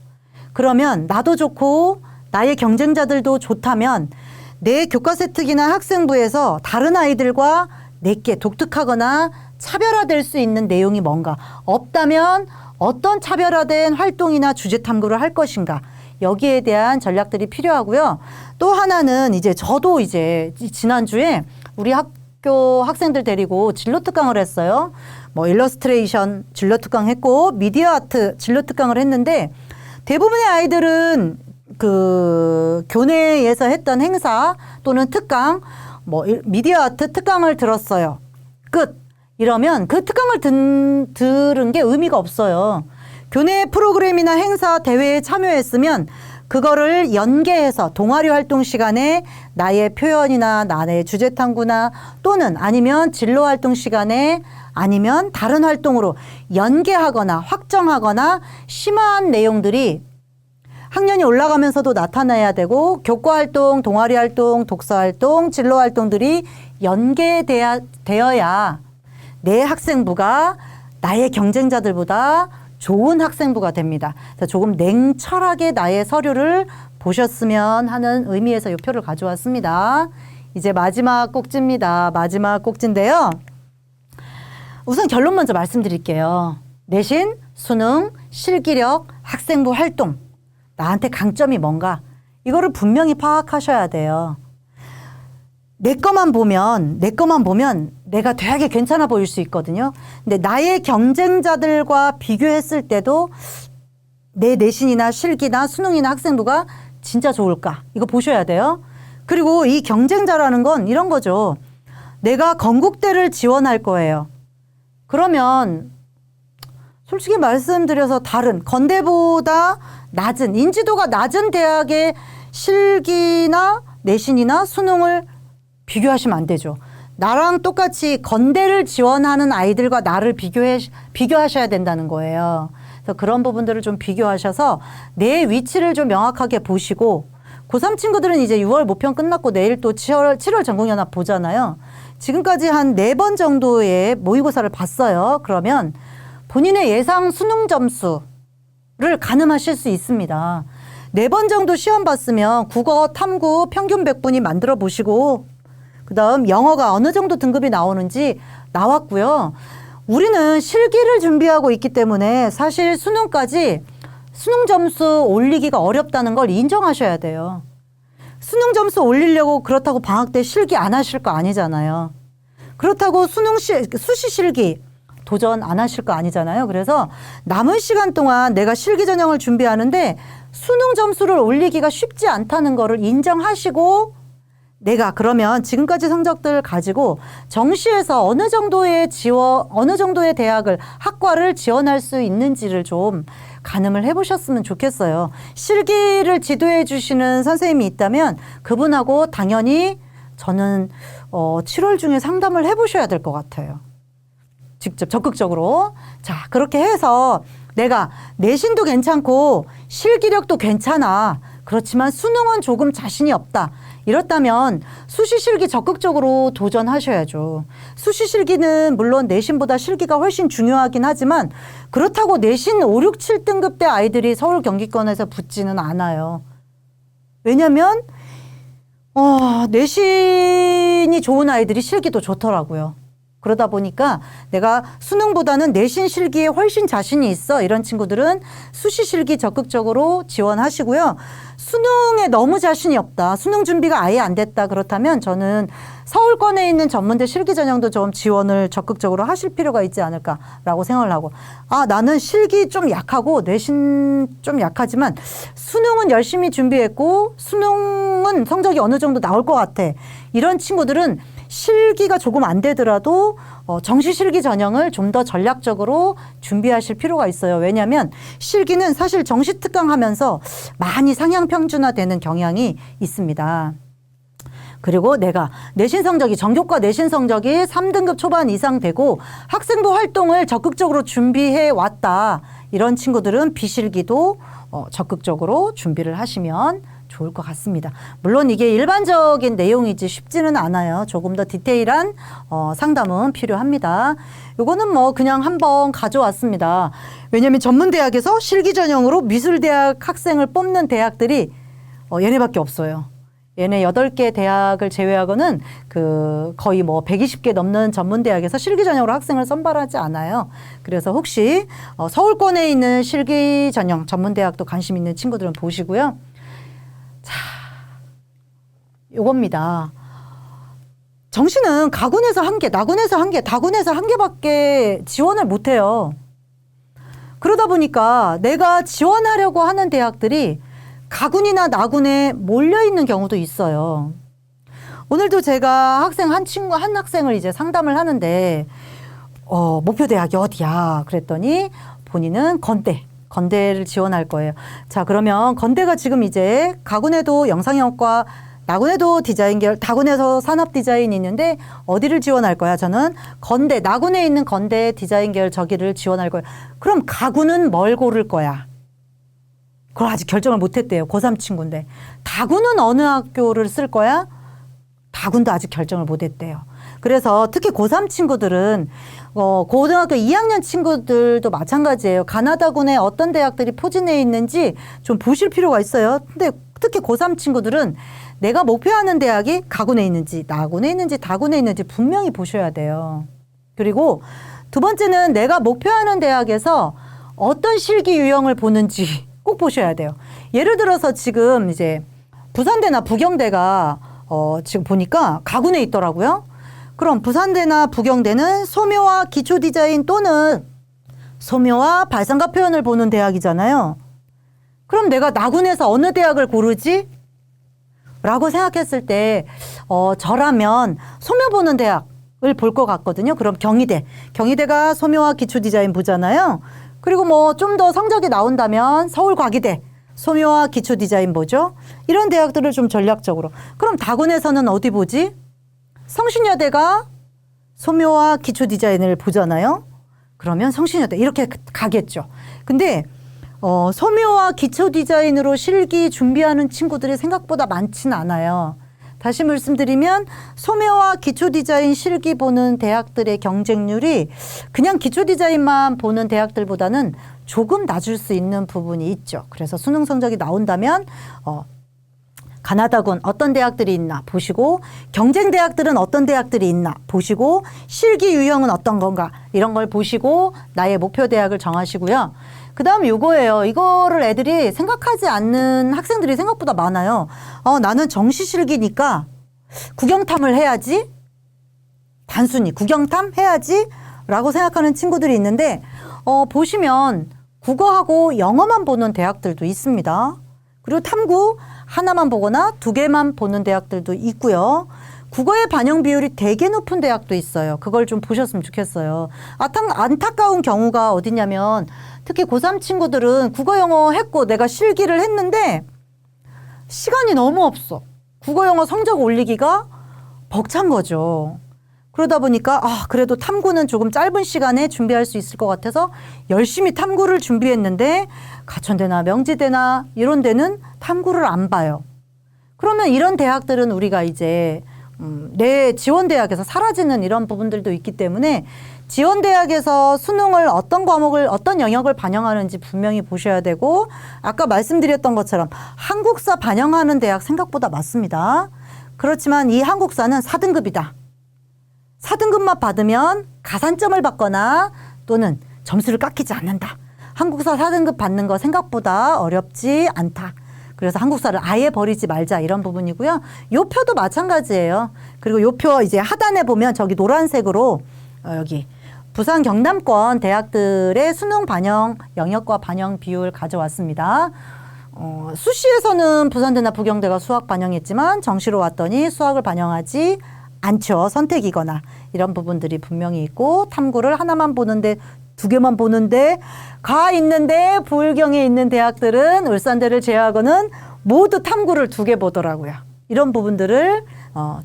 그러면 나도 좋고 나의 경쟁자들도 좋다면 내 교과 세특이나 학생부에서 다른 아이들과 내게 독특하거나 차별화될 수 있는 내용이 뭔가, 없다면 어떤 차별화된 활동이나 주제 탐구를 할 것인가, 여기에 대한 전략들이 필요하고요. 또 하나는 이제 저도 이제 지난주에 우리 학교 학생들 데리고 진로 특강을 했어요. 뭐 일러스트레이션 진로 특강 했고 미디어 아트 진로 특강을 했는데 대부분의 아이들은 그 교내에서 했던 행사 또는 특강, 뭐 미디어 아트 특강을 들었어요. 끝. 이러면 그 특강을 들은 게 의미가 없어요. 교내 프로그램이나 행사 대회에 참여했으면 그거를 연계해서 동아리 활동 시간에 나의 표현이나 나의 주제 탐구나 또는 아니면 진로 활동 시간에 아니면 다른 활동으로 연계하거나 확정하거나 심화한 내용들이 학년이 올라가면서도 나타나야 되고 교과 활동, 동아리 활동, 독서 활동, 진로 활동들이 연계되어야 내 학생부가 나의 경쟁자들보다 좋은 학생부가 됩니다. 조금 냉철하게 나의 서류를 보셨으면 하는 의미에서 이 표를 가져왔습니다. 이제 마지막 꼭지입니다. 마지막 꼭지인데요. 우선 결론 먼저 말씀드릴게요. 내신, 수능, 실기력, 학생부 활동. 나한테 강점이 뭔가? 이거를 분명히 파악하셔야 돼요. 내 것만 보면 내가 되게 괜찮아 보일 수 있거든요. 근데 나의 경쟁자들과 비교했을 때도 내 내신이나 실기나 수능이나 학생부가 진짜 좋을까? 이거 보셔야 돼요. 그리고 이 경쟁자라는 건 이런 거죠. 내가 건국대를 지원할 거예요. 그러면 솔직히 말씀드려서 다른 건대보다 낮은 인지도가 낮은 대학의 실기나 내신이나 수능을 비교하시면 안 되죠. 나랑 똑같이 건대를 지원하는 아이들과 나를 비교하셔야 된다는 거예요. 그래서 그런 부분들을 좀 비교하셔서 내 위치를 좀 명확하게 보시고 고3 친구들은 이제 6월 모평 끝났고 내일 또 7월 전국연합 보잖아요. 지금까지 한 4번 정도의 모의고사를 봤어요. 그러면 본인의 예상 수능 점수를 가늠하실 수 있습니다. 4번 정도 시험 봤으면 국어, 탐구, 평균 100분위 만들어 보시고 그 다음 영어가 어느 정도 등급이 나오는지 나왔고요. 우리는 실기를 준비하고 있기 때문에 사실 수능까지 수능 점수 올리기가 어렵다는 걸 인정하셔야 돼요. 수능 점수 올리려고 그렇다고 방학 때 실기 안 하실 거 아니잖아요. 그렇다고 수시 실기 도전 안 하실 거 아니잖아요. 그래서 남은 시간 동안 내가 실기 전형을 준비하는데 수능 점수를 올리기가 쉽지 않다는 거를 인정하시고 내가 그러면 지금까지 성적들 가지고 정시에서 어느 정도의 대학을, 학과를 지원할 수 있는지를 좀 가늠을 해보셨으면 좋겠어요. 실기를 지도해 주시는 선생님이 있다면 그분하고 당연히 저는 7월 중에 상담을 해보셔야 될 것 같아요. 직접 적극적으로. 자, 그렇게 해서 내가 내신도 괜찮고 실기력도 괜찮아. 그렇지만 수능은 조금 자신이 없다. 이렇다면 수시실기 적극적으로 도전하셔야죠. 수시실기는 물론 내신보다 실기가 훨씬 중요하긴 하지만 그렇다고 내신 5, 6, 7등급 대 아이들이 서울 경기권에서 붙지는 않아요. 왜냐면 내신이 좋은 아이들이 실기도 좋더라고요. 그러다 보니까 내가 수능보다는 내신 실기에 훨씬 자신이 있어. 이런 친구들은 수시 실기 적극적으로 지원하시고요. 수능에 너무 자신이 없다. 수능 준비가 아예 안 됐다. 그렇다면 저는 서울권에 있는 전문대 실기 전형도 좀 지원을 적극적으로 하실 필요가 있지 않을까라고 생각을 하고, 아, 나는 실기 좀 약하고 내신 좀 약하지만 수능은 열심히 준비했고 수능은 성적이 어느 정도 나올 것 같아. 이런 친구들은 실기가 조금 안 되더라도 정시 실기 전형을 좀 더 전략적으로 준비하실 필요가 있어요. 왜냐하면 실기는 사실 정시 특강하면서 많이 상향 평준화되는 경향이 있습니다. 그리고 내가 내신 성적이 전교과 내신 성적이 3등급 초반 이상 되고 학생부 활동을 적극적으로 준비해 왔다. 이런 친구들은 비실기도 적극적으로 준비를 하시면 좋을 것 같습니다. 물론 이게 일반적인 내용이지 쉽지는 않아요. 조금 더 디테일한 상담은 필요합니다. 요거는 뭐 그냥 한번 가져왔습니다. 왜냐하면 전문대학에서 실기 전형으로 미술대학 학생을 뽑는 대학들이 얘네밖에 없어요. 얘네 8개 대학을 제외하고는 거의 뭐 120개 넘는 전문대학에서 실기 전형으로 학생을 선발하지 않아요. 그래서 혹시 서울권에 있는 실기 전형 전문대학도 관심 있는 친구들은 보시고요. 자, 요겁니다. 정시는 가군에서 1개, 나군에서 1개, 다군에서 1개밖에 지원을 못해요. 그러다 보니까 내가 지원하려고 하는 대학들이 가군이나 나군에 몰려있는 경우도 있어요. 오늘도 제가 한 학생을 이제 상담을 하는데, 목표 대학이 어디야? 그랬더니 본인은 건대를 지원할 거예요. 자, 그러면 건대가 지금 이제 가군에도 영상영어과, 나군에도 디자인 계열, 다군에서 산업 디자인이 있는데 어디를 지원할 거야? 저는 건대, 나군에 있는 건대 디자인 계열 저기를 지원할 거예요. 그럼 가군은 뭘 고를 거야? 그걸 아직 결정을 못 했대요. 고3 친구인데. 다군은 어느 학교를 쓸 거야? 다군도 아직 결정을 못 했대요. 그래서 특히 고3 친구들은 고등학교 2학년 친구들도 마찬가지예요. 가나다군에 어떤 대학들이 포진해 있는지 좀 보실 필요가 있어요. 근데 특히 고3 친구들은 내가 목표하는 대학이 가군에 있는지 나군에 있는지 다군에 있는지 분명히 보셔야 돼요. 그리고 두 번째는 내가 목표하는 대학에서 어떤 실기 유형을 보는지 꼭 보셔야 돼요. 예를 들어서 지금 이제 부산대나 부경대가 지금 보니까 가군에 있더라고요. 그럼 부산대나 부경대는 소묘와 기초 디자인 또는 소묘와 발상과 표현을 보는 대학이잖아요. 그럼 내가 나군에서 어느 대학을 고르지? 라고 생각했을 때 저라면 소묘 보는 대학을 볼 것 같거든요. 그럼 경희대가 소묘와 기초 디자인 보잖아요. 그리고 뭐 좀 더 성적이 나온다면 서울과기대 소묘와 기초 디자인 보죠. 이런 대학들을 좀 전략적으로. 그럼 다군에서는 어디 보지? 성신여대가 소묘와 기초 디자인을 보잖아요. 그러면 성신여대 이렇게 가겠죠. 근데 소묘와 기초 디자인으로 실기 준비하는 친구들이 생각보다 많지는 않아요. 다시 말씀드리면 소묘와 기초 디자인 실기 보는 대학들의 경쟁률이 그냥 기초 디자인만 보는 대학들보다는 조금 낮을 수 있는 부분이 있죠. 그래서 수능 성적이 나온다면 가나다군 어떤 대학들이 있나 보시고 경쟁 대학들은 어떤 대학들이 있나 보시고 실기 유형은 어떤 건가 이런 걸 보시고 나의 목표 대학을 정하시고요. 그 다음 요거예요. 이거를 애들이 생각하지 않는 학생들이 생각보다 많아요. 나는 정시 실기니까 국영탐을 해야지. 단순히 국영탐 해야지 라고 생각하는 친구들이 있는데 보시면 국어하고 영어만 보는 대학들도 있습니다. 그리고 탐구 하나만 보거나 2개만 보는 대학들도 있고요. 국어의 반영 비율이 되게 높은 대학도 있어요. 그걸 좀 보셨으면 좋겠어요. 안타까운 경우가 어디냐면 특히 고3 친구들은 국어 영어 했고 내가 실기를 했는데 시간이 너무 없어. 국어 영어 성적 올리기가 벅찬 거죠. 그러다 보니까 그래도 탐구는 조금 짧은 시간에 준비할 수 있을 것 같아서 열심히 탐구를 준비했는데 가천대나 명지대나 이런 데는 탐구를 안 봐요. 그러면 이런 대학들은 우리가 이제 내 지원대학에서 사라지는 이런 부분들도 있기 때문에 지원대학에서 수능을 어떤 과목을 어떤 영역을 반영하는지 분명히 보셔야 되고 아까 말씀드렸던 것처럼 한국사 반영하는 대학 생각보다 많습니다. 그렇지만 이 한국사는 4등급이다. 4등급만 받으면 가산점을 받거나 또는 점수를 깎이지 않는다. 한국사 4등급 받는 거 생각보다 어렵지 않다. 그래서 한국사를 아예 버리지 말자 이런 부분이고요. 요 표도 마찬가지예요. 그리고 요 표 이제 하단에 보면 저기 노란색으로 여기 부산 경남권 대학들의 수능 반영 영역과 반영 비율 가져왔습니다. 수시에서는 부산대나 부경대가 수학 반영했지만 정시로 왔더니 수학을 반영하지 않죠. 선택이거나 이런 부분들이 분명히 있고 탐구를 하나만 보는데 2개만 보는데 가 있는데 부울경에 있는 대학들은 울산대를 제외하고는 모두 탐구를 2개 보더라고요. 이런 부분들을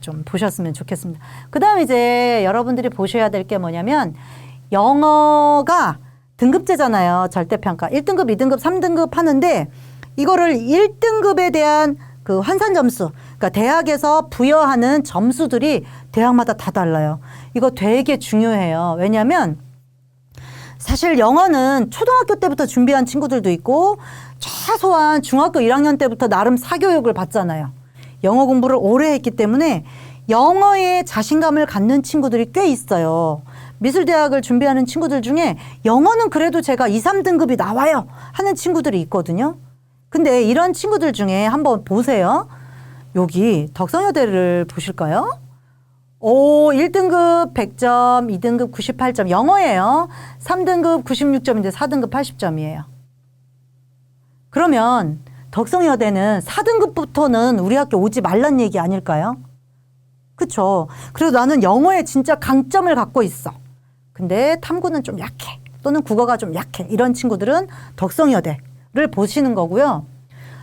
좀 보셨으면 좋겠습니다. 그 다음 이제 여러분들이 보셔야 될 게 뭐냐면 영어가 등급제잖아요. 절대평가. 1등급, 2등급, 3등급 하는데 이거를 1등급에 대한 그 환산 점수, 그러니까 대학에서 부여하는 점수들이 대학마다 다 달라요. 이거 되게 중요해요. 왜냐하면 사실 영어는 초등학교 때부터 준비한 친구들도 있고 최소한 중학교 1학년 때부터 나름 사교육을 받잖아요. 영어 공부를 오래 했기 때문에 영어에 자신감을 갖는 친구들이 꽤 있어요. 미술대학을 준비하는 친구들 중에 영어는 그래도 제가 2, 3등급이 나와요 하는 친구들이 있거든요. 근데 이런 친구들 중에 한번 보세요. 여기 덕성여대를 보실까요? 1등급 100점, 2등급 98점 영어예요. 3등급 96점인데 4등급 80점이에요. 그러면 덕성여대는 4등급부터는 우리 학교 오지 말란 얘기 아닐까요? 그쵸? 그래도 나는 영어에 진짜 강점을 갖고 있어. 근데 탐구는 좀 약해. 또는 국어가 좀 약해. 이런 친구들은 덕성여대를 보시는 거고요.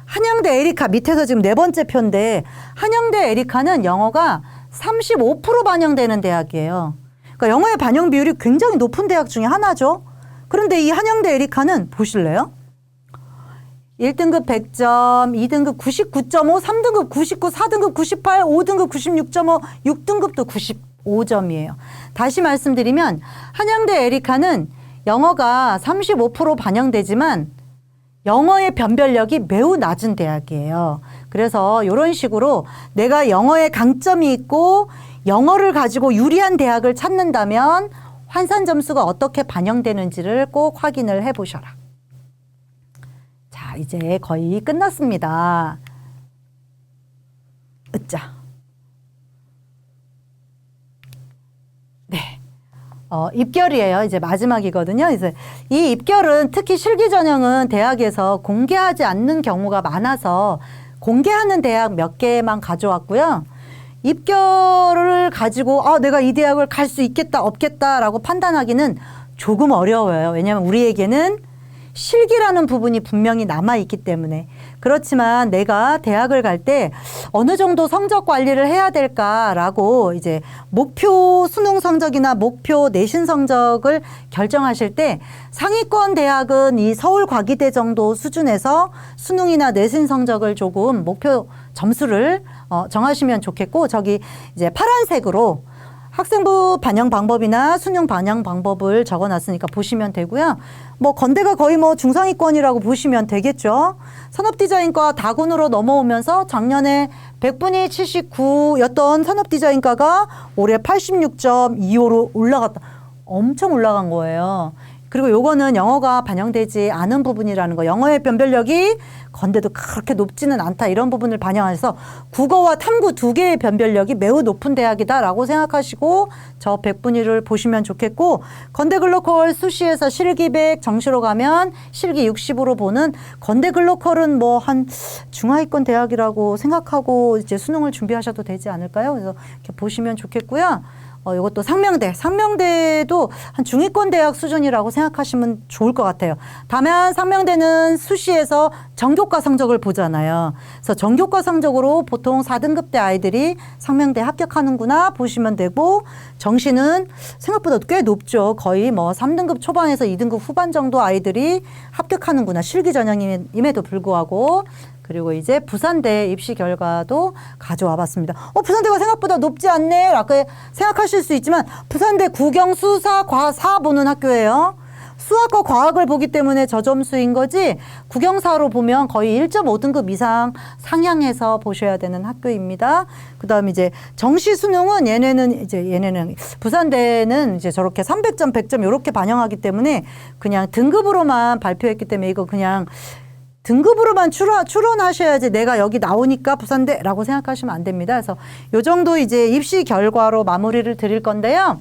한양대 에리카 밑에서 지금 4번째 표인데 한양대 에리카는 영어가 35% 반영되는 대학이에요. 그러니까 영어의 반영 비율이 굉장히 높은 대학 중에 하나죠. 그런데 이 한양대 에리카는 보실래요? 1등급 100점, 2등급 99.5, 3등급 99, 4등급 98, 5등급 96.5, 6등급도 95점이에요. 다시 말씀드리면 한양대 에리카는 영어가 35% 반영되지만 영어의 변별력이 매우 낮은 대학이에요. 그래서 이런 식으로 내가 영어에 강점이 있고 영어를 가지고 유리한 대학을 찾는다면 환산 점수가 어떻게 반영되는지를 꼭 확인을 해보셔라. 자, 이제 거의 끝났습니다. 으짜. 네. 입결이에요. 이제 마지막이거든요. 이제 이 입결은 특히 실기 전형은 대학에서 공개하지 않는 경우가 많아서 공개하는 대학 몇 개만 가져왔고요. 입결을 가지고 내가 이 대학을 갈 수 있겠다 없겠다라고 판단하기는 조금 어려워요. 왜냐하면 우리에게는 실기라는 부분이 분명히 남아있기 때문에. 그렇지만 내가 대학을 갈 때 어느 정도 성적 관리를 해야 될까라고 이제 목표 수능 성적이나 목표 내신 성적을 결정하실 때 상위권 대학은 이 서울과기대 정도 수준에서 수능이나 내신 성적을 조금 목표 점수를 정하시면 좋겠고, 저기 이제 파란색으로 학생부 반영 방법이나 수능 반영 방법을 적어놨으니까 보시면 되고요. 뭐 건대가 거의 뭐 중상위권이라고 보시면 되겠죠. 산업디자인과 다군으로 넘어오면서 작년에 100분위 79였던 산업디자인과가 올해 86.25로 올라갔다. 엄청 올라간 거예요. 그리고 요거는 영어가 반영되지 않은 부분이라는 거. 영어의 변별력이 건대도 그렇게 높지는 않다. 이런 부분을 반영해서 국어와 탐구 2개의 변별력이 매우 높은 대학이다라고 생각하시고 저 100분위를 보시면 좋겠고, 건대 글로컬 수시에서 실기 100, 정시로 가면 실기 60으로 보는 건대 글로컬은 뭐 한 중하위권 대학이라고 생각하고 이제 수능을 준비하셔도 되지 않을까요? 그래서 이렇게 보시면 좋겠고요. 이것도 상명대도 한 중위권 대학 수준이라고 생각하시면 좋을 것 같아요. 다만 상명대는 수시에서 전교과 성적을 보잖아요. 그래서 전교과 성적으로 보통 4등급대 아이들이 상명대 합격하는구나 보시면 되고, 정시는 생각보다 꽤 높죠. 거의 뭐 3등급 초반에서 2등급 후반 정도 아이들이 합격하는구나. 실기 전형임에도 불구하고. 그리고 이제 부산대 입시 결과도 가져와 봤습니다. 부산대가 생각보다 높지 않네 라고 생각하실 수 있지만 부산대 국영 수사 과사 보는 학교예요. 수학과 과학을 보기 때문에 저 점수인 거지 국영사로 보면 거의 1.5등급 이상 상향해서 보셔야 되는 학교입니다. 그다음 이제 정시 수능은 얘네는 부산대는 이제 저렇게 300점, 100점 이렇게 반영하기 때문에 그냥 등급으로만 발표했기 때문에 이거 그냥 등급으로만 추론하셔야지 내가 여기 나오니까 부산대라고 생각하시면 안 됩니다. 그래서 요 정도 이제 입시 결과로 마무리를 드릴 건데요.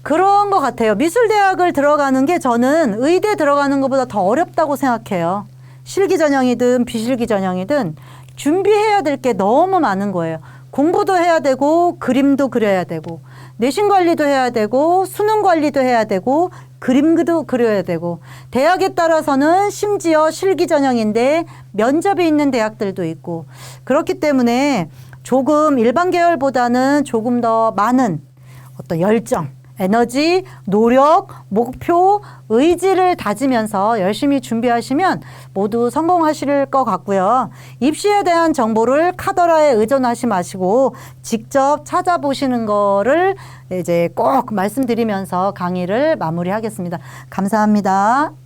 그런 것 같아요. 미술대학을 들어가는 게 저는 의대 들어가는 것보다 더 어렵다고 생각해요. 실기 전형이든 비실기 전형이든 준비해야 될 게 너무 많은 거예요. 공부도 해야 되고 그림도 그려야 되고 내신 관리도 해야 되고 수능 관리도 해야 되고 그림도 그려야 되고 대학에 따라서는 심지어 실기 전형인데 면접이 있는 대학들도 있고 그렇기 때문에 조금 일반 계열보다는 조금 더 많은 어떤 열정, 에너지, 노력, 목표, 의지를 다지면서 열심히 준비하시면 모두 성공하실 것 같고요. 입시에 대한 정보를 카더라에 의존하지 마시고 직접 찾아보시는 거를 이제 꼭 말씀드리면서 강의를 마무리하겠습니다. 감사합니다.